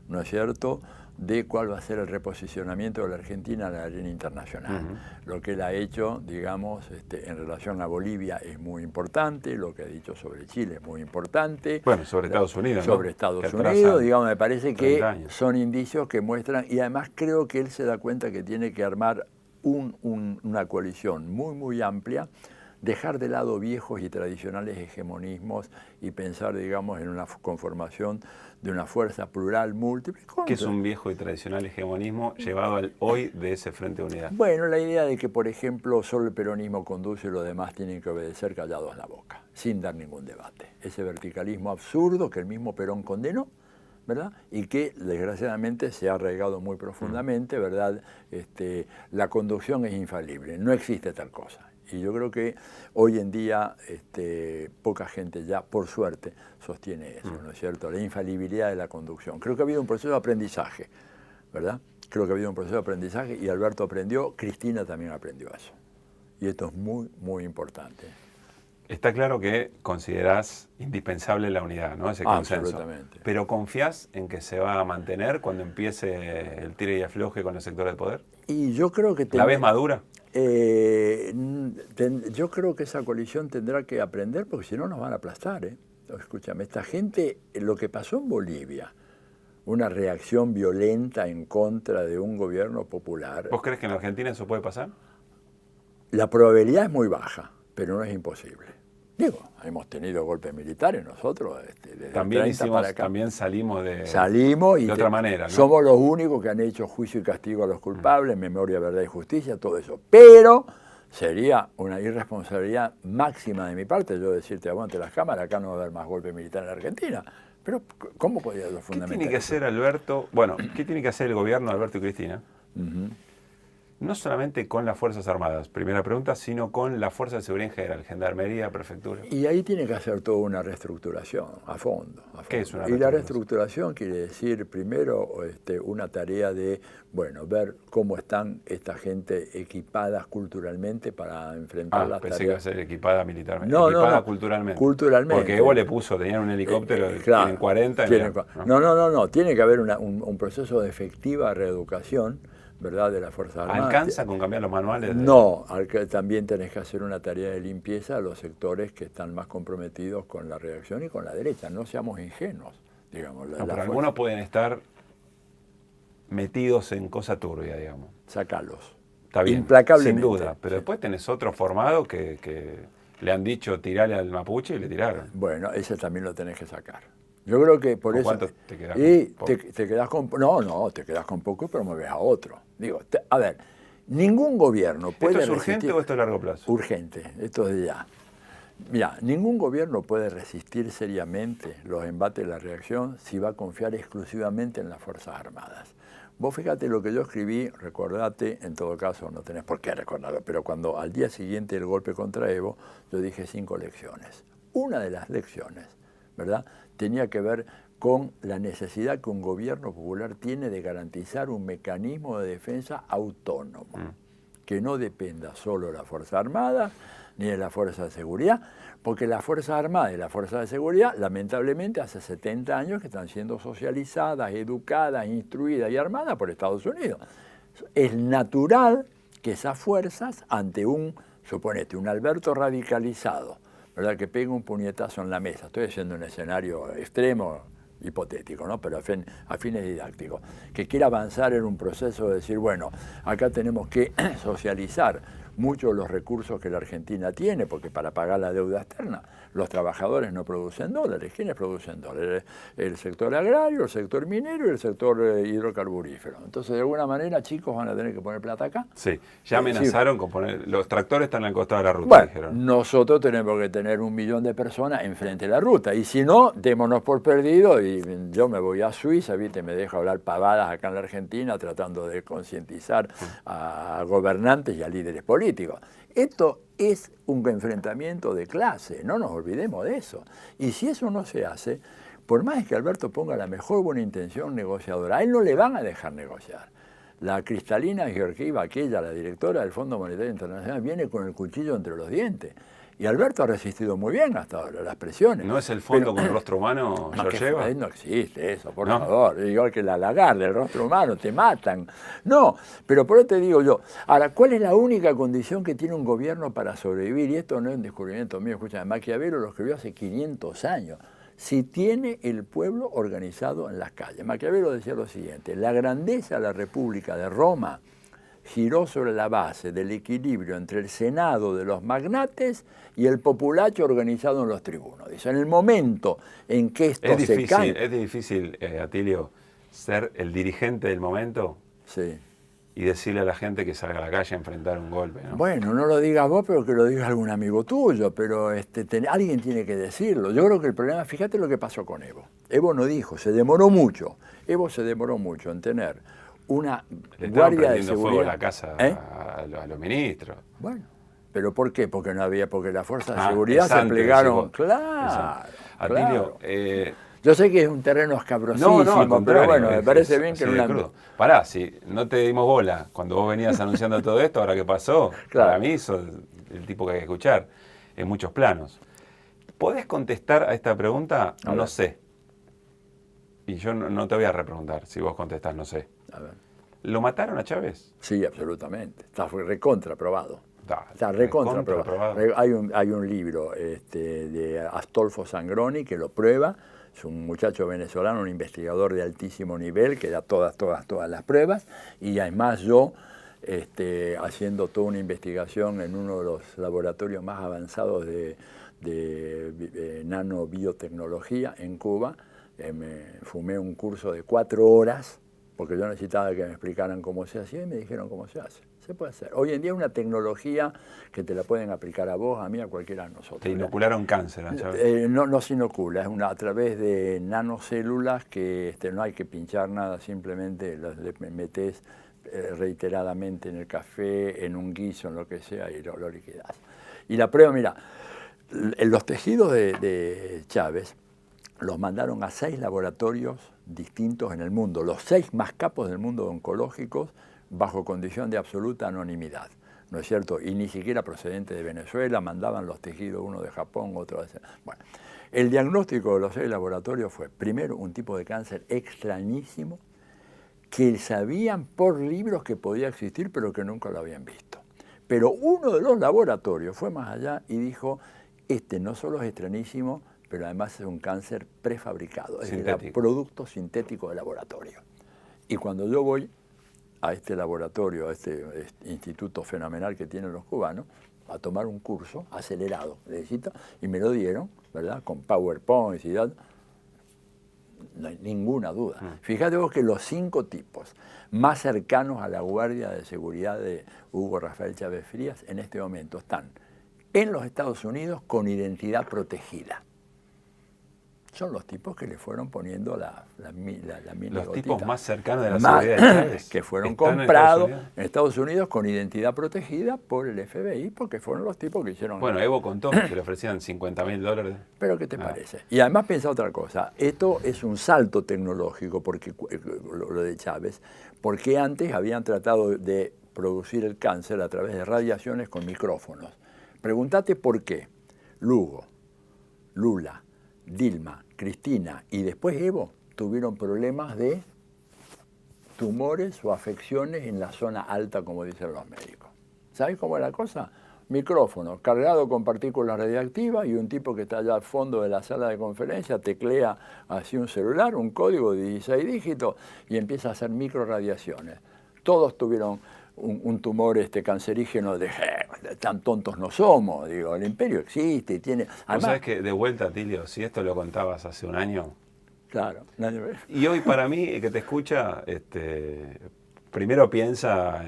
¿no es cierto?, de cuál va a ser el reposicionamiento de la Argentina en la arena internacional. Lo que él ha hecho, digamos, en relación a Bolivia es muy importante, lo que ha dicho sobre Chile es muy importante. Bueno, sobre Estados Unidos, sobre Estados Unidos, digamos, me parece que son indicios que muestran, y además creo que él se da cuenta que tiene que armar una coalición muy, muy amplia, dejar de lado viejos y tradicionales hegemonismos y pensar, digamos, en una conformación de una fuerza plural múltiple. ¿Qué es un viejo y tradicional hegemonismo llevado al hoy de ese Frente de Unidad? Bueno, la idea de que, por ejemplo, solo el peronismo conduce y los demás tienen que obedecer callados la boca, sin dar ningún debate. Ese verticalismo absurdo que el mismo Perón condenó, ¿verdad? Y que desgraciadamente se ha arraigado muy profundamente, ¿verdad? La conducción es infalible, no existe tal cosa. Y yo creo que hoy en día poca gente ya, por suerte, sostiene eso, ¿no es cierto? La infalibilidad de la conducción. Creo que ha habido un proceso de aprendizaje, ¿verdad? Creo que ha habido un proceso de aprendizaje y Alberto aprendió, Cristina también aprendió eso. Y esto es muy, muy importante. Está claro que considerás indispensable la unidad, ¿no? Ese consenso. Absolutamente. ¿Pero confías en que se va a mantener cuando empiece el tire y afloje con el sector del poder? Y yo creo que ¿La ves madura? Yo creo que esa coalición tendrá que aprender, porque si no nos van a aplastar, ¿eh? Escúchame, esta gente, lo que pasó en Bolivia, una reacción violenta en contra de un gobierno popular. ¿Vos crees que en Argentina eso puede pasar? La probabilidad es muy baja, pero no es imposible. Digo, hemos tenido golpes militares nosotros desde también el 30 para acá. También salimos de otra manera, ¿no? Somos los únicos que han hecho juicio y castigo a los culpables, memoria, verdad y justicia, todo eso. Pero sería una irresponsabilidad máxima de mi parte yo decirte, aguante las cámaras, acá no va a haber más golpe militar en la Argentina. Pero, ¿cómo podría ser fundamental? ¿Qué tiene que hacer Alberto? Bueno, ¿qué tiene que hacer el gobierno de Alberto y Cristina? No solamente con las Fuerzas Armadas, primera pregunta, sino con la Fuerza de Seguridad en general, Gendarmería, Prefectura. Y ahí tiene que hacer toda una reestructuración, a fondo. ¿Qué es una reestructuración? Y la reestructuración quiere decir, primero, una tarea de, ver cómo están esta gente equipadas culturalmente para enfrentar las tareas. Pensé que iba a ser equipada militarmente. No, equipada culturalmente. Culturalmente. Porque Evo le puso, tenían un helicóptero, tienen 40. No, tiene que haber un proceso de efectiva reeducación, ¿verdad?, de las Fuerzas Armadas. ¿Alcanza con cambiar los manuales? No, también tenés que hacer una tarea de limpieza a los sectores que están más comprometidos con la reacción y con la derecha. No seamos ingenuos, digamos. Pero algunos pueden estar metidos en cosa turbia, digamos. Sacalos. Está bien, implacablemente. Sin duda, pero después tenés otro formado que le han dicho tirarle al mapuche y le tiraron. Bueno, ese también lo tenés que sacar. Yo creo que por eso... ¿Cuánto te quedás con poco? Te quedás con... No, te quedás con poco y promueves a otro. Digo, a ver, ningún gobierno puede ¿Esto es urgente o esto es largo plazo? Urgente, esto es de ya. Mira, ningún gobierno puede resistir seriamente los embates de la reacción si va a confiar exclusivamente en las Fuerzas Armadas. Vos fíjate lo que yo escribí, recordate, en todo caso no tenés por qué recordarlo, pero cuando al día siguiente del golpe contra Evo, yo dije 5 lecciones. Una de las lecciones ¿verdad? Tenía que ver con la necesidad que un gobierno popular tiene de garantizar un mecanismo de defensa autónomo, que no dependa solo de la Fuerza Armada ni de la Fuerza de Seguridad, porque las Fuerzas Armadas y la Fuerza de Seguridad, lamentablemente, hace 70 años que están siendo socializadas, educadas, instruidas y armadas por Estados Unidos. Es natural que esas fuerzas, ante suponete, un Alberto radicalizado, ¿verdad?, que pegue un puñetazo en la mesa, estoy haciendo un escenario extremo, hipotético, ¿no?, pero a fines didácticos, que quiera avanzar en un proceso de decir, bueno, acá tenemos que socializar muchos de los recursos que la Argentina tiene, porque para pagar la deuda externa los trabajadores no producen dólares. ¿Quiénes producen dólares? El sector agrario, el sector minero y el sector hidrocarburífero. Entonces, de alguna manera, chicos, van a tener que poner plata acá. Sí, ya amenazaron con poner... Los tractores están al costado de la ruta, bueno, dijeron. Nosotros tenemos que tener 1 millón de personas enfrente de la ruta. Y si no, démonos por perdido y yo me voy a Suiza, ¿viste? Me dejo hablar pavadas acá en la Argentina tratando de concientizar a gobernantes y a líderes políticos. Esto es un enfrentamiento de clase, no nos olvidemos de eso. Y si eso no se hace, por más que Alberto ponga la mejor buena intención negociadora, a él no le van a dejar negociar. La Cristalina Georgieva, aquella, la directora del Fondo Monetario Internacional, viene con el cuchillo entre los dientes. Y Alberto ha resistido muy bien hasta ahora las presiones. ¿No es el fondo con rostro humano, Georgieva? No existe eso, por favor. Igual que la Lagarde, el rostro humano, te matan. No, pero por eso te digo yo. Ahora, ¿cuál es la única condición que tiene un gobierno para sobrevivir? Y esto no es un descubrimiento mío, escucha, Maquiavelo lo escribió hace 500 años. Si tiene el pueblo organizado en las calles. Maquiavelo decía lo siguiente: la grandeza de la República de Roma giró sobre la base del equilibrio entre el Senado de los magnates y el populacho organizado en los tribunos. Dice, en el momento en que esto se cae... Es difícil, Atilio, ser el dirigente del momento, sí, y decirle a la gente que salga a la calle a enfrentar un golpe, ¿no? Bueno, no lo digas vos, pero que lo diga algún amigo tuyo, pero alguien tiene que decirlo. Yo creo que el problema, fíjate lo que pasó con Evo. Evo no dijo, se demoró mucho. Evo se demoró mucho en tener una guardia de seguridad. Fuego a la casa a los ministros. Bueno, ¿pero por qué? Porque no había, porque las fuerzas de seguridad se plegaron. Claro. Atilio, yo sé que es un terreno escabrosísimo, no, pero bueno, me parece bien que en una... Pará, si no te dimos bola cuando vos venías anunciando todo esto, ahora que pasó, claro, para mí sos el tipo que hay que escuchar en muchos planos. ¿Podés contestar a esta pregunta? No sé. Y yo no te voy a repreguntar si vos contestás, no sé. A ver. ¿Lo mataron a Chávez? Sí, absolutamente. Está recontraprobado. Está recontraprobado. Hay un libro de Astolfo Sangroni que lo prueba. Es un muchacho venezolano, un investigador de altísimo nivel que da todas las pruebas. Y además yo, haciendo toda una investigación en uno de los laboratorios más avanzados de nanobiotecnología en Cuba, me fumé un curso de 4 horas, porque yo necesitaba que me explicaran cómo se hacía y me dijeron cómo se hace. Se puede hacer. Hoy en día es una tecnología que te la pueden aplicar a vos, a mí, a cualquiera de nosotros. Te inocularon cáncer, Chávez. No se inocula, es a través de nanocélulas que no hay que pinchar nada, simplemente le metés reiteradamente en el café, en un guiso, en lo que sea, y lo liquidás. Y la prueba, mira, los tejidos de Chávez los mandaron a 6 laboratorios distintos en el mundo, los 6 más capos del mundo oncológicos, bajo condición de absoluta anonimidad, ¿no es cierto? Y ni siquiera procedente de Venezuela, mandaban los tejidos, uno de Japón, otro de... Bueno, el diagnóstico de los 6 laboratorios fue, primero, un tipo de cáncer extrañísimo, que sabían por libros que podía existir, pero que nunca lo habían visto. Pero uno de los laboratorios fue más allá y dijo, no solo es extrañísimo, pero además es un cáncer prefabricado, es decir, producto sintético de laboratorio. Y cuando yo voy a este laboratorio, a este instituto fenomenal que tienen los cubanos, a tomar un curso acelerado, y me lo dieron, ¿verdad?, con PowerPoint y tal, no hay ninguna duda. Fíjate vos que los 5 tipos más cercanos a la Guardia de Seguridad de Hugo Rafael Chávez Frías en este momento están en los Estados Unidos con identidad protegida. son los tipos que le fueron poniendo la mini Los gotita. tipos más cercanos de la seguridad de Chávez. Que fueron ¿Están comprados en Estados Unidos con identidad protegida por el FBI, porque fueron los tipos que hicieron... Bueno, Evo contó que le ofrecían $50.000. Pero ¿qué te parece? Y además piensa otra cosa, esto es un salto tecnológico, porque lo de Chávez, porque antes habían tratado de producir el cáncer a través de radiaciones con micrófonos. Pregúntate por qué Lugo, Lula, Dilma, Cristina y después Evo tuvieron problemas de tumores o afecciones en la zona alta, como dicen los médicos. ¿Sabes cómo es la cosa? Micrófono cargado con partículas radiactivas y un tipo que está allá al fondo de la sala de conferencia teclea así un celular, un código de 16 dígitos y empieza a hacer microradiaciones. Todos tuvieron un tumor cancerígeno de tan tontos no somos, digo, el imperio existe y tiene... ¿Vos sabés que de vuelta, Tilio, si esto lo contabas hace un año? Claro. Y hoy para mí, el que te escucha, primero piensa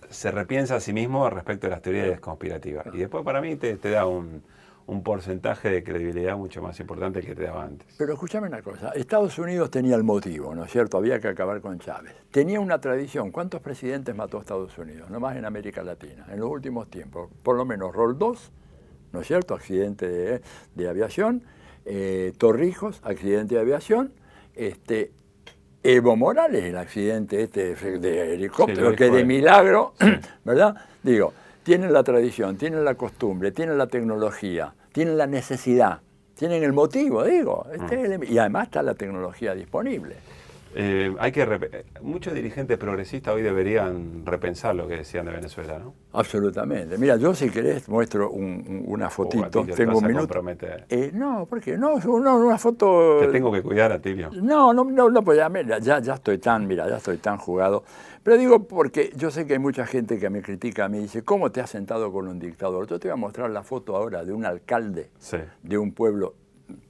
se repiensa a sí mismo respecto a las teorías conspirativas. Y después para mí te da un porcentaje de credibilidad mucho más importante que te daba antes. Pero escúchame una cosa, Estados Unidos tenía el motivo, ¿no es cierto? Había que acabar con Chávez. Tenía una tradición. ¿Cuántos presidentes mató Estados Unidos? No más en América Latina, en los últimos tiempos. Por lo menos Roldós, ¿no es cierto? Accidente de aviación. Torrijos, accidente de aviación. Evo Morales, el accidente de helicóptero, sí, que de milagro, ¿verdad? Digo, tienen la tradición, tienen la costumbre, tienen la tecnología, tienen la necesidad, tienen el motivo, digo. Y además está la tecnología disponible. Muchos dirigentes progresistas hoy deberían repensar lo que decían de Venezuela, ¿no? Absolutamente. Mira, yo si querés muestro una fotito. Tengo un minuto. No, ¿por qué? No, una foto... Te tengo que cuidar, Atilio. No, pues ya estoy tan jugado. Pero digo porque yo sé que hay mucha gente que me critica a mí y dice, ¿cómo te has sentado con un dictador? Yo te voy a mostrar la foto ahora de un alcalde de un pueblo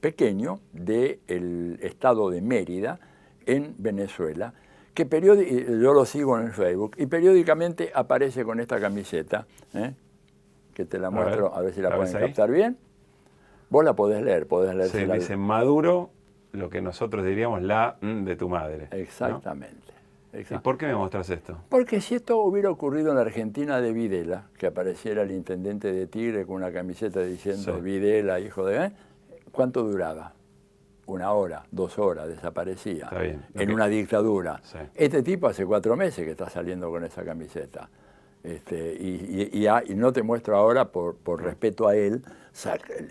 pequeño del estado de Mérida, en Venezuela, que yo lo sigo en el Facebook, y periódicamente aparece con esta camiseta, que te la muestro, a ver si la pueden captar bien. Vos la podés leer. Sí, dice Maduro, lo que nosotros diríamos la de tu madre. Exactamente. ¿no? ¿Y por qué me mostras esto? Porque si esto hubiera ocurrido en la Argentina de Videla, que apareciera el intendente de Tigre con una camiseta diciendo Videla, hijo de... ¿cuánto duraba? 1 hora, 2 horas, desaparecía. Está bien. En una dictadura. Sí. Este tipo hace 4 meses que está saliendo con esa camiseta. Y no te muestro ahora, por respeto a él,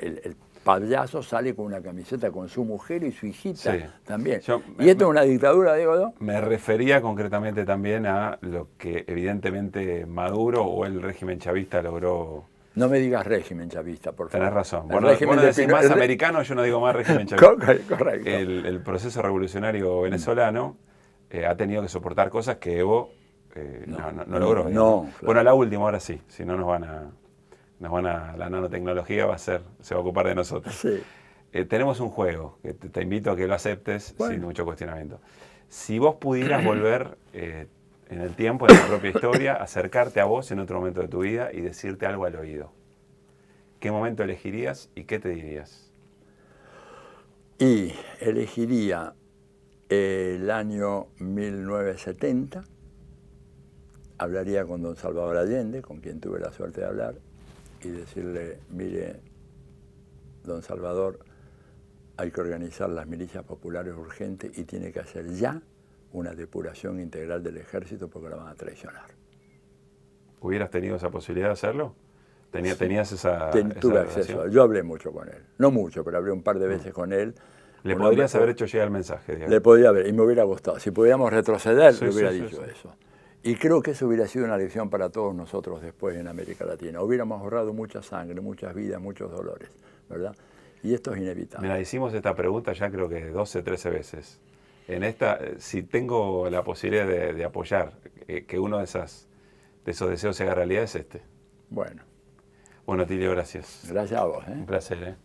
el payaso sale con una camiseta con su mujer y su hijita también. Y esto es una dictadura, digo yo. Me refería concretamente también a lo que evidentemente Maduro o el régimen chavista logró... No me digas régimen chavista, por favor. Tenés razón. Bueno, decís más americano, yo no digo más régimen chavista. Correcto. El proceso revolucionario venezolano ha tenido que soportar cosas que Evo no logró. Claro. Bueno, la última, ahora sí. Si no la nanotecnología se va a ocupar de nosotros. Sí. Tenemos un juego que te invito a que lo aceptes sin mucho cuestionamiento. Si vos pudieras volver en el tiempo, en la propia historia, acercarte a vos en otro momento de tu vida y decirte algo al oído, ¿qué momento elegirías y qué te dirías? Y elegiría el año 1970, hablaría con don Salvador Allende, con quien tuve la suerte de hablar, y decirle, mire, don Salvador, hay que organizar las milicias populares urgentes y tiene que hacer ya una depuración integral del ejército porque la van a traicionar. ¿Hubieras tenido esa posibilidad de hacerlo? ¿Tenías esa Tuve acceso. Yo hablé mucho con él. No mucho, pero hablé un par de veces con él. ¿Le podrías haber hecho llegar el mensaje? Digamos? Le podría haber, y me hubiera gustado. Si pudiéramos retroceder, le hubiera dicho eso. Y creo que eso hubiera sido una lección para todos nosotros después en América Latina. Hubiéramos ahorrado mucha sangre, muchas vidas, muchos dolores, ¿verdad? Y esto es inevitable. Mira, hicimos esta pregunta ya creo que 12, 13 veces. En esta, si tengo la posibilidad de apoyar que uno de esos deseos se haga realidad, es este. Bueno. Bueno, Tilio, gracias. Gracias a vos. Un placer,